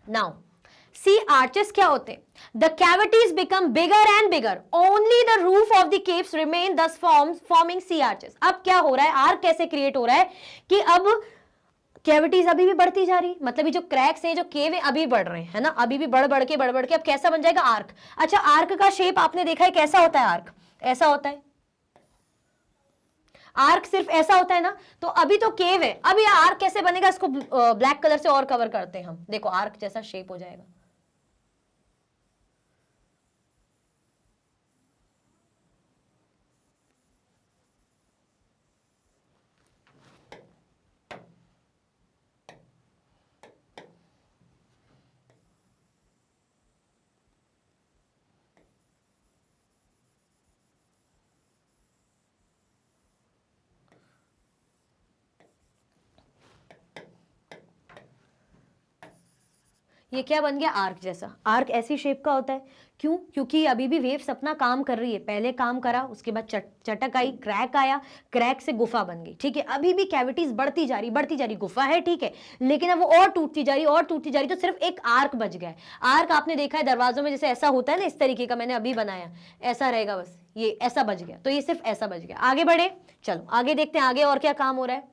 [SPEAKER 1] Now sea arches क्या होते हैं, the cavities become bigger and bigger, only the roof of the caves remain, thus forming sea arches. अब क्या हो रहा है, आर्क कैसे क्रिएट हो रहा है कि अब कैविटीज अभी भी बढ़ती जा रही, मतलब ये जो क्रैक्स हैं, जो केव है, अभी बढ़ रहे हैं, है ना, अभी भी बढ़ बढ़ के अब कैसा बन जाएगा, आर्क। अच्छा, आर्क का शेप आपने देखा है कैसा होता है, आर्क ऐसा होता है, आर्क सिर्फ ऐसा होता है ना। तो अभी तो केव है, अब ये आर्क कैसे बनेगा, इसको ब्लैक कलर से और कवर करते हैं हम, देखो आर्क जैसा शेप हो जाएगा। ये क्या बन गया, आर्क जैसा। आर्क ऐसी शेप का होता है, क्यों, क्योंकि अभी भी वेव्स अपना काम कर रही है। पहले काम करा, उसके बाद चटक आई, क्रैक आया, क्रैक से गुफा बन गई। ठीक है, अभी भी कैविटीज बढ़ती जा रही, गुफा है ठीक है, लेकिन अब वो और टूटती जा रही और टूटती जा रही, तो सिर्फ एक आर्क बच गया है। आर्क आपने देखा है दरवाजों में जैसे ऐसा होता है ना, इस तरीके का मैंने अभी बनाया, ऐसा रहेगा बस, ये ऐसा बच गया, तो ये सिर्फ ऐसा बच गया। आगे बढ़े, चलो आगे देखते हैं आगे और क्या काम हो रहा है।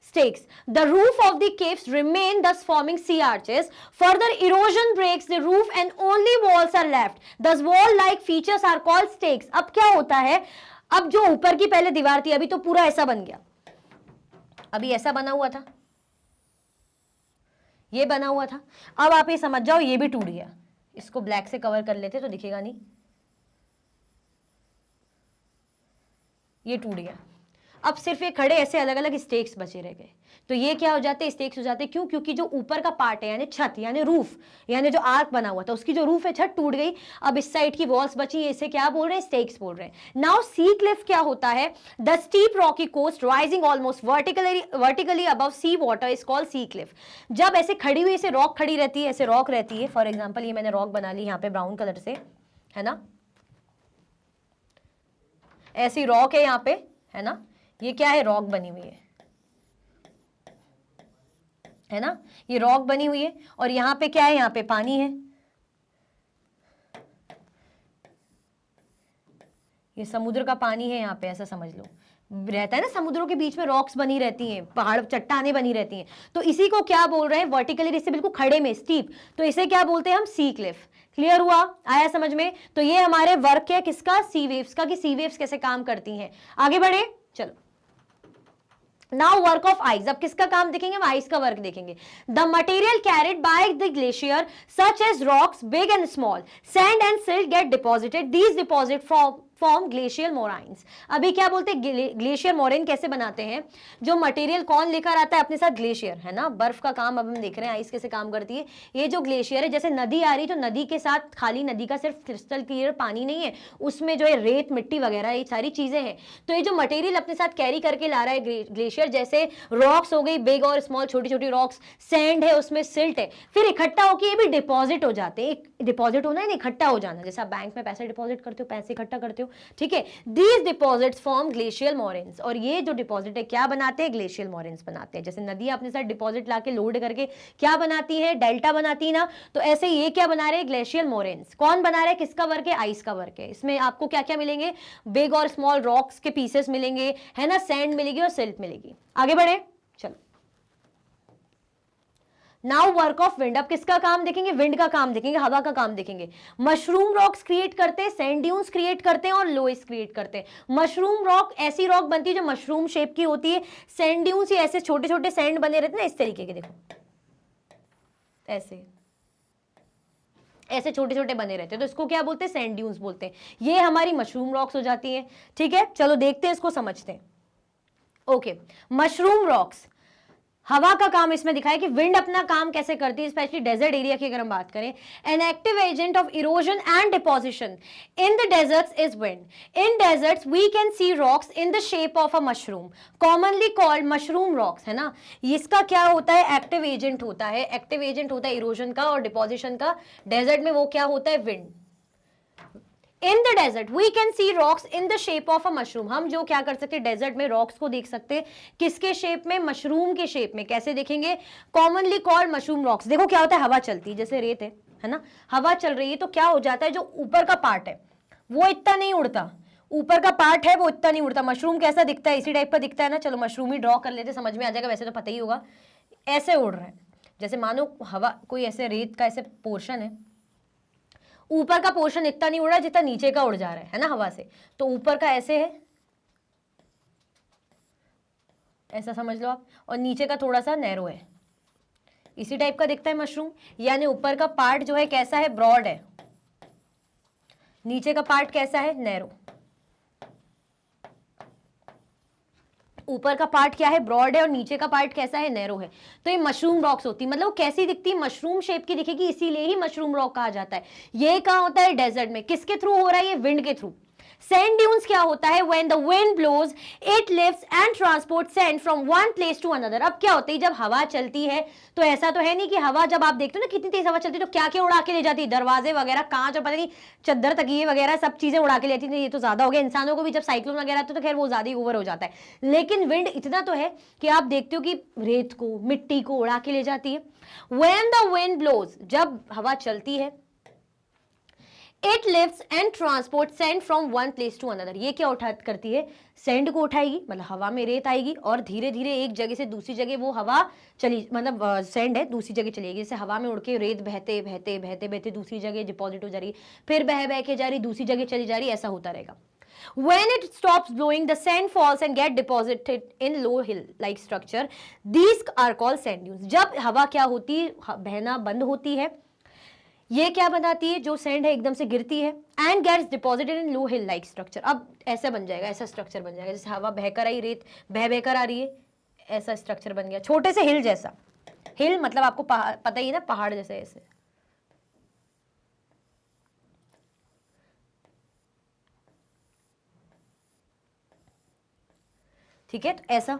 [SPEAKER 1] Stakes. The roof of the caves remain, thus forming sea arches. Further erosion breaks the roof and only walls are left. Thus wall-like features are called stakes. अब क्या होता है, अब जो ऊपर की पहले दीवार थी, अभी तो पूरा ऐसा बन गया, अभी ऐसा बना हुआ था, ये बना हुआ था। अब आप ये समझ जाओ, ये भी टूट गया। इसको ब्लैक से कवर कर लेते तो दिखेगा नहीं, ये टूट गया। अब सिर्फ ये खड़े ऐसे अलग अलग स्टेक्स बचे रह गए। तो ये क्या हो जाते हैं, स्टेक्स हो जाते हैं। क्यों, क्योंकि जो ऊपर का पार्ट है, यानी छत, यानी रूफ, यानी जो आर्क बना हुआ था, उसकी जो रूफ है, छत टूट गई। अब इस साइड की वॉल्स बची है, इसे क्या बोल रहे हैं, स्टेक्स बोल रहे हैं। नाउ सी क्लिफ क्या होता है, the steep rocky coast rising almost vertically above sea water is called sea cliff. जब ऐसे खड़ी हुई, ऐसे रॉक खड़ी रहती है, ऐसे रॉक रहती है, फॉर एग्जाम्पल ये मैंने रॉक बना ली यहाँ पे ब्राउन कलर से, है ना, ऐसी रॉक है यहाँ पे, है ना, ये क्या है, रॉक बनी हुई है ना, ये रॉक बनी हुई है, और यहाँ पे क्या है, यहाँ पे पानी है, ये समुद्र का पानी है यहाँ पे, ऐसा समझ लो, रहता है ना समुद्रों के बीच में रॉक्स बनी रहती हैं, पहाड़ चट्टाने बनी रहती हैं, तो इसी को क्या बोल रहे हैं, वर्टिकली, इससे बिल्कुल खड़े में, स्टीप, तो इसे क्या बोलते हैं हम, सी क्लिफ। क्लियर हुआ, आया समझ में? तो ये हमारे वर्क है किसका, सी वेव्स का, कि सी वेव्स कैसे काम करती हैं। आगे बढ़े, चलो। नाउ वर्क ऑफ आइस, अब किसका काम देखेंगे, हम आइस का वर्क देखेंगे। The material carried by the glacier such as rocks big and small, sand and silt get deposited, these deposit form glacier moraines. अभी क्या बोलते हैं, ग्लेशियर मोराइन कैसे बनाते हैं, जो मटेरियल कौन लेकर आता है अपने साथ, ग्लेशियर, है ना, बर्फ का काम अब हम देख रहे हैं, आइस कैसे काम करती है। ये जो ग्लेशियर है, जैसे नदी आ रही, तो नदी के साथ खाली नदी का सिर्फ क्रिस्टल क्लियर पानी नहीं है, उसमें जो है रेत मिट्टी वगैरह ये सारी चीजें हैं, तो ये जो मटेरियल अपने साथ कैरी करके ला रहा है ग्लेशियर, जैसे रॉक्स हो गई बिग और स्मॉल, छोटी छोटी रॉक्स, सैंड है, उसमें सिल्ट है, फिर इकट्ठा होकर ये भी डिपॉजिट हो जाते हैं। डिपॉजिट होना है ना, इकट्ठा हो जाना, जैसे आप बैंक में पैसे डिपॉजिट करते हो, पैसे इकट्ठा करते हो, ठीक है। These deposits form glacial moraines, और ये जो डिपॉजिट है क्या बनाते हैं, ग्लेशियल मोरेन्स बनाते हैं। जैसे नदियां अपने साथ डिपॉजिट लाके लोड करके क्या बनाती है, डेल्टा बनाती है ना, तो ऐसे ये क्या बना रहे हैं, ग्लेशियल मोरेन्स। कौन बना रहा है, किसका वर्क है, आइस का वर्क है। इसमें आपको क्या क्या मिलेंगे, बिग और स्मॉल रॉक्स के पीसेस मिलेंगे, है ना, सैंड मिलेगी और सिल्ट मिलेगी। आगे बढ़े, चलो। नाउ वर्क ऑफ विंड, अब किसका काम देखेंगे, विंड का काम देखेंगे, हवा का काम देखेंगे। मशरूम रॉक्स क्रिएट करते हैं, सैंड ड्यून्स क्रिएट करते हैं और लोइस क्रिएट करते हैं। मशरूम रॉक ऐसी रॉक बनती है जो मशरूम शेप की होती है, सैंड ड्यून्स ये ऐसे छोटे छोटे सैंड बने रहते हैं ना, इस तरीके के, देखो ऐसे ऐसे छोटे छोटे बने रहते हैं, तो इसको क्या बोलते हैं, सैंड ड्यून्स बोलते हैं। ये हमारी मशरूम रॉक्स हो जाती है, ठीक है। चलो देखते हैं, इसको समझते हैं। ओके, मशरूम रॉक्स, हवा का काम इसमें दिखाया कि विंड अपना काम कैसे करती है, स्पेशली डेजर्ट एरिया की अगर हम बात करें। An active agent of erosion and deposition in the deserts is wind. In deserts we can see rocks in the shape of a mushroom, commonly called mushroom rocks, है ना। इसका क्या होता है, एक्टिव एजेंट होता है, एक्टिव एजेंट होता है इरोजन का और डिपोजिशन का। डेजर्ट में वो क्या होता है, wind. In the desert we can see rocks in the shape of a mushroom, हम जो क्या कर सकते हैं, डेजर्ट में रॉक्स को देख सकते हैं, किसके शेप में, मशरूम के शेप में। कैसे देखेंगे, कॉमनली कॉल्ड मशरूम रॉक्स। देखो क्या होता है, हवा चलती है, जैसे रेत है ना, हवा चल रही है, तो क्या हो जाता है, जो ऊपर का पार्ट है वो इतना नहीं उड़ता, ऊपर का पार्ट है वो इतना नहीं उड़ता। मशरूम कैसा दिखता है, इसी टाइप का दिखता है ना। चलो मशरूम ही ड्रॉ कर लेते, समझ में आ जाएगा, वैसे तो पता ही होगा। ऐसे उड़ रहा है, जैसे मानो हवा, कोई ऐसे रेत का ऐसे पोर्शन है, ऊपर का पोर्शन इतना नहीं उड़ रहा जितना नीचे का उड़ जा रहा है ना हवा से, तो ऊपर का ऐसे है, ऐसा समझ लो आप, और नीचे का थोड़ा सा नैरो है, इसी टाइप का दिखता है मशरूम। यानी ऊपर का पार्ट जो है कैसा है, ब्रॉड है, नीचे का पार्ट कैसा है, नैरो। ऊपर का पार्ट क्या है, ब्रॉड है, और नीचे का पार्ट कैसा है, नैरो है। तो ये मशरूम रॉक्स होती है, मतलब वो कैसी दिखती है, मशरूम शेप की दिखेगी, इसीलिए ही मशरूम रॉक कहा जाता है। ये कहाँ होता है, डेजर्ट में। किसके थ्रू हो रहा है, ये विंड के थ्रू। सैंड ड्यून्स क्या होता है, when the wind blows it lifts and transport sand from one place to another. अब क्या होता है, जब हवा चलती है, तो ऐसा तो है नहीं कि हवा, जब आप देखते हो ना कितनी तेज हवा चलती है, तो क्या क्या उड़ा के ले जाती है, दरवाजे वगैरह, कांच और पता नहीं चद्दर तकिए वगैरह सब चीजें उड़ा के लेती है। ये तो ज्यादा हो गया, इंसानों को भी जब साइक्लोन वगैरह तो खैर वो ज्यादा ही ओवर हो जाता है, लेकिन विंड इतना तो है कि आप देखते हो कि रेत को, मिट्टी को उड़ा के ले जाती है। व्हेन द विंड ब्लोज, जब हवा चलती है, it lifts and transport sand from one place to another. ये क्या उठा करती है, सैंड को उठाएगी, मतलब हवा में रेत आएगी, और धीरे धीरे एक जगह से दूसरी जगह वो हवा चली, मतलब सैंड है दूसरी जगह चलेगी। जैसे हवा में उड़ के रेत बहते बहते बहते बहते दूसरी जगह डिपॉजिट हो जा रही, फिर बह बह के जा रही, दूसरी जगह चली जा रही, ऐसा होता रहेगा। When it stops blowing, the sand falls and get deposited in low hill-like structure. These are called sand dunes. जब हवा क्या होती है, बहना बंद होती है, ये क्या बनाती है, जो सैंड है एकदम से गिरती है, and gets deposited in low hill like structure. अब ऐसा बन जाएगा, ऐसा स्ट्रक्चर बन जाएगा, जैसे हवा बहकर आई, रेत बह बहकर आ रही है, ऐसा स्ट्रक्चर बन गया, छोटे से हिल जैसा। हिल मतलब आपको पता ही ना, पहाड़ जैसे ऐसे। ठीक है, तो ऐसा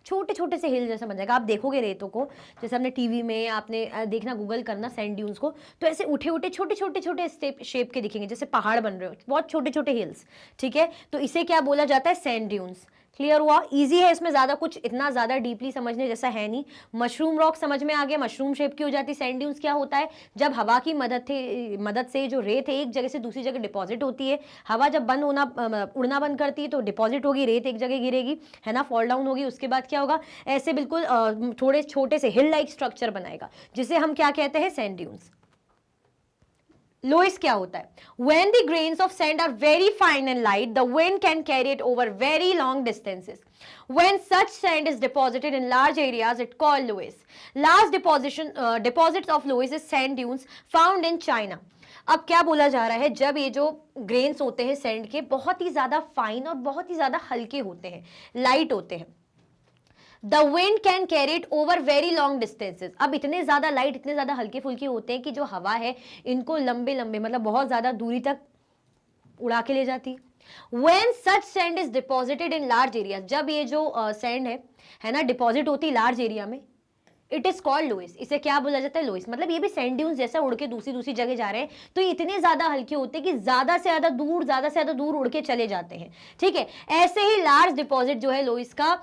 [SPEAKER 1] छोटे छोटे से हिल जैसा बन जाएगा। आप देखोगे रेतों को, जैसे आपने टीवी में, आपने देखना, गूगल करना सैंड ड्यून्स को, तो ऐसे उठे उठे छोटे छोटे छोटे शेप के दिखेंगे, जैसे पहाड़ बन रहे हो, बहुत छोटे छोटे हिल्स, ठीक है। तो इसे क्या बोला जाता है? Sand dunes. क्लियर हुआ? इजी है, इसमें ज्यादा कुछ इतना ज्यादा डीपली समझने जैसा है नहीं। मशरूम रॉक समझ में आ गया, मशरूम शेप की हो जाती है। सैंड ड्यून्स क्या होता है? जब हवा की मदद से जो रेत है एक जगह से दूसरी जगह डिपॉजिट होती है, हवा जब उड़ना बंद करती है तो डिपॉजिट होगी, रेत एक जगह गिरेगी, है ना, फॉल डाउन होगी, उसके बाद क्या होगा? ऐसे बिल्कुल थोड़े छोटे से हिल लाइक स्ट्रक्चर बनाएगा, जिसे हम क्या कहते हैं? Sand dunes. लोइस क्या होता है? When the grains of sand are very fine and light, the wind can carry it over very long distances. When such sand is deposited in large areas, it called loess. Large deposits of loess is sand dunes found in China. अब क्या बोला जा रहा है? जब ये जो ग्रेन्स होते हैं सैंड के, बहुत ही ज्यादा फाइन और बहुत ही ज्यादा हल्के होते हैं, लाइट होते हैं, the wind can carry it over very long distances. अब इतने ज्यादा लाइट, इतने ज्यादा हल्के फुल्के होते हैं कि जो हवा है इनको लंबे लंबे, मतलब बहुत ज्यादा दूरी तक उड़ा के ले जाती है। When such sand is deposited in large areas, जब ये जो सैंड है ना, डिपॉजिट होती है लार्ज एरिया में, इट इज कॉल्ड लोइस। इसे क्या बोला जाता है? लोइस। मतलब ये भी सैंड ड्यून्स जैसा उड़ के दूसरी जगह जा रहे हैं, तो ये इतने ज्यादा हल्के होते हैं कि ज्यादा से ज्यादा दूर उड़ के चले जाते हैं, ठीक है। ऐसे ही लार्ज डिपॉजिट जो है लोइस का,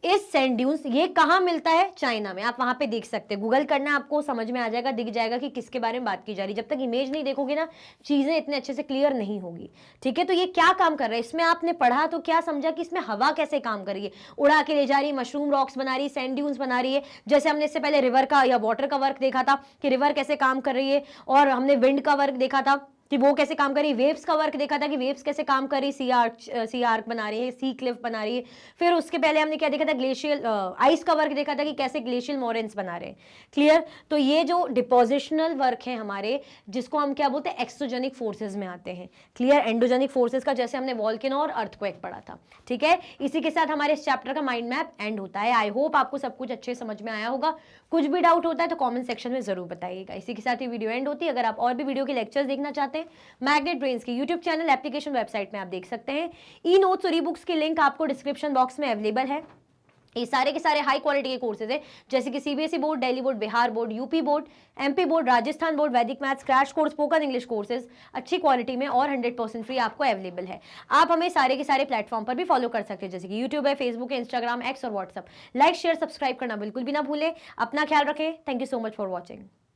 [SPEAKER 1] इस सैंड ड्यून्स, ये कहाँ मिलता है? चाइना में। आप वहां पे देख सकते हैं, गूगल करना, आपको समझ में आ जाएगा, दिख जाएगा कि किसके बारे में बात की जा रही है। जब तक इमेज नहीं देखोगे ना, चीजें इतने अच्छे से क्लियर नहीं होगी, ठीक है। तो ये क्या काम कर रहा है? इसमें आपने पढ़ा तो क्या समझा कि इसमें हवा कैसे काम कर रही है, उड़ा के ले जा रही है, मशरूम रॉक्स बना रही है, सैंड ड्यून्स बना रही है। जैसे हमने इससे पहले रिवर का या वाटर का वर्क देखा था कि रिवर कैसे काम कर रही है, और हमने विंड का वर्क देखा था कि वो कैसे काम कर रही है, वेव्स का वर्क देखा था कि वेव्स कैसे काम कर रही है, सी आर्क बना रही है, सी क्लिफ बना रही है। फिर उसके पहले हमने क्या देखा था? ग्लेशियल आइस का वर्क देखा था कि कैसे ग्लेशियल मोरेन्स बना रहे हैं। क्लियर? तो ये जो डिपोजिशनल वर्क है हमारे, जिसको हम क्या बोलते हैं? एक्सोजेनिक फोर्सेज में आते हैं। क्लियर? एंडोजेनिक फोर्सेज का जैसे हमने वॉल्केनो और अर्थक्वेक पढ़ा था, ठीक है। इसी के साथ हमारे इस चैप्टर का माइंड मैप एंड होता है। आई होप आपको सब कुछ अच्छे समझ में आया होगा। कुछ भी डाउट होता है तो कॉमेंट सेक्शन में जरूर बताइएगा। इसी के साथ ये वीडियो एंड होती है। अगर आप और भी वीडियो के लेक्चर्स देखना चाहते हैं, मैग्नेट ब्रेन्स की यूट्यूब चैनल, एप्लीकेशन, वेबसाइट में आप देख सकते हैं। ई नोट्स और ई बुक्स की लिंक आपको डिस्क्रिप्शन बॉक्स में अवेलेबल है। ये सारे के सारे हाई क्वालिटी के कोर्सेज है, जैसे कि CBSE board, Delhi board, Bihar board, UP board, MP board, Rajasthan board, Vedic maths, crash course, spoken English courses अच्छी क्वालिटी में और 100% फ्री आपको अवेलेबल है। आप हमें सारे के सारे प्लेटफॉर्म पर भी फॉलो कर सकते हैं, जैसे कि यूट्यूब है, फेसबुक है, इंस्टाग्राम, एक्स और व्हाट्सअप। लाइक, शेयर, सब्सक्राइब करना बिल्कुल भी ना भूलें। अपना ख्याल रखें। Thank you so much for watching.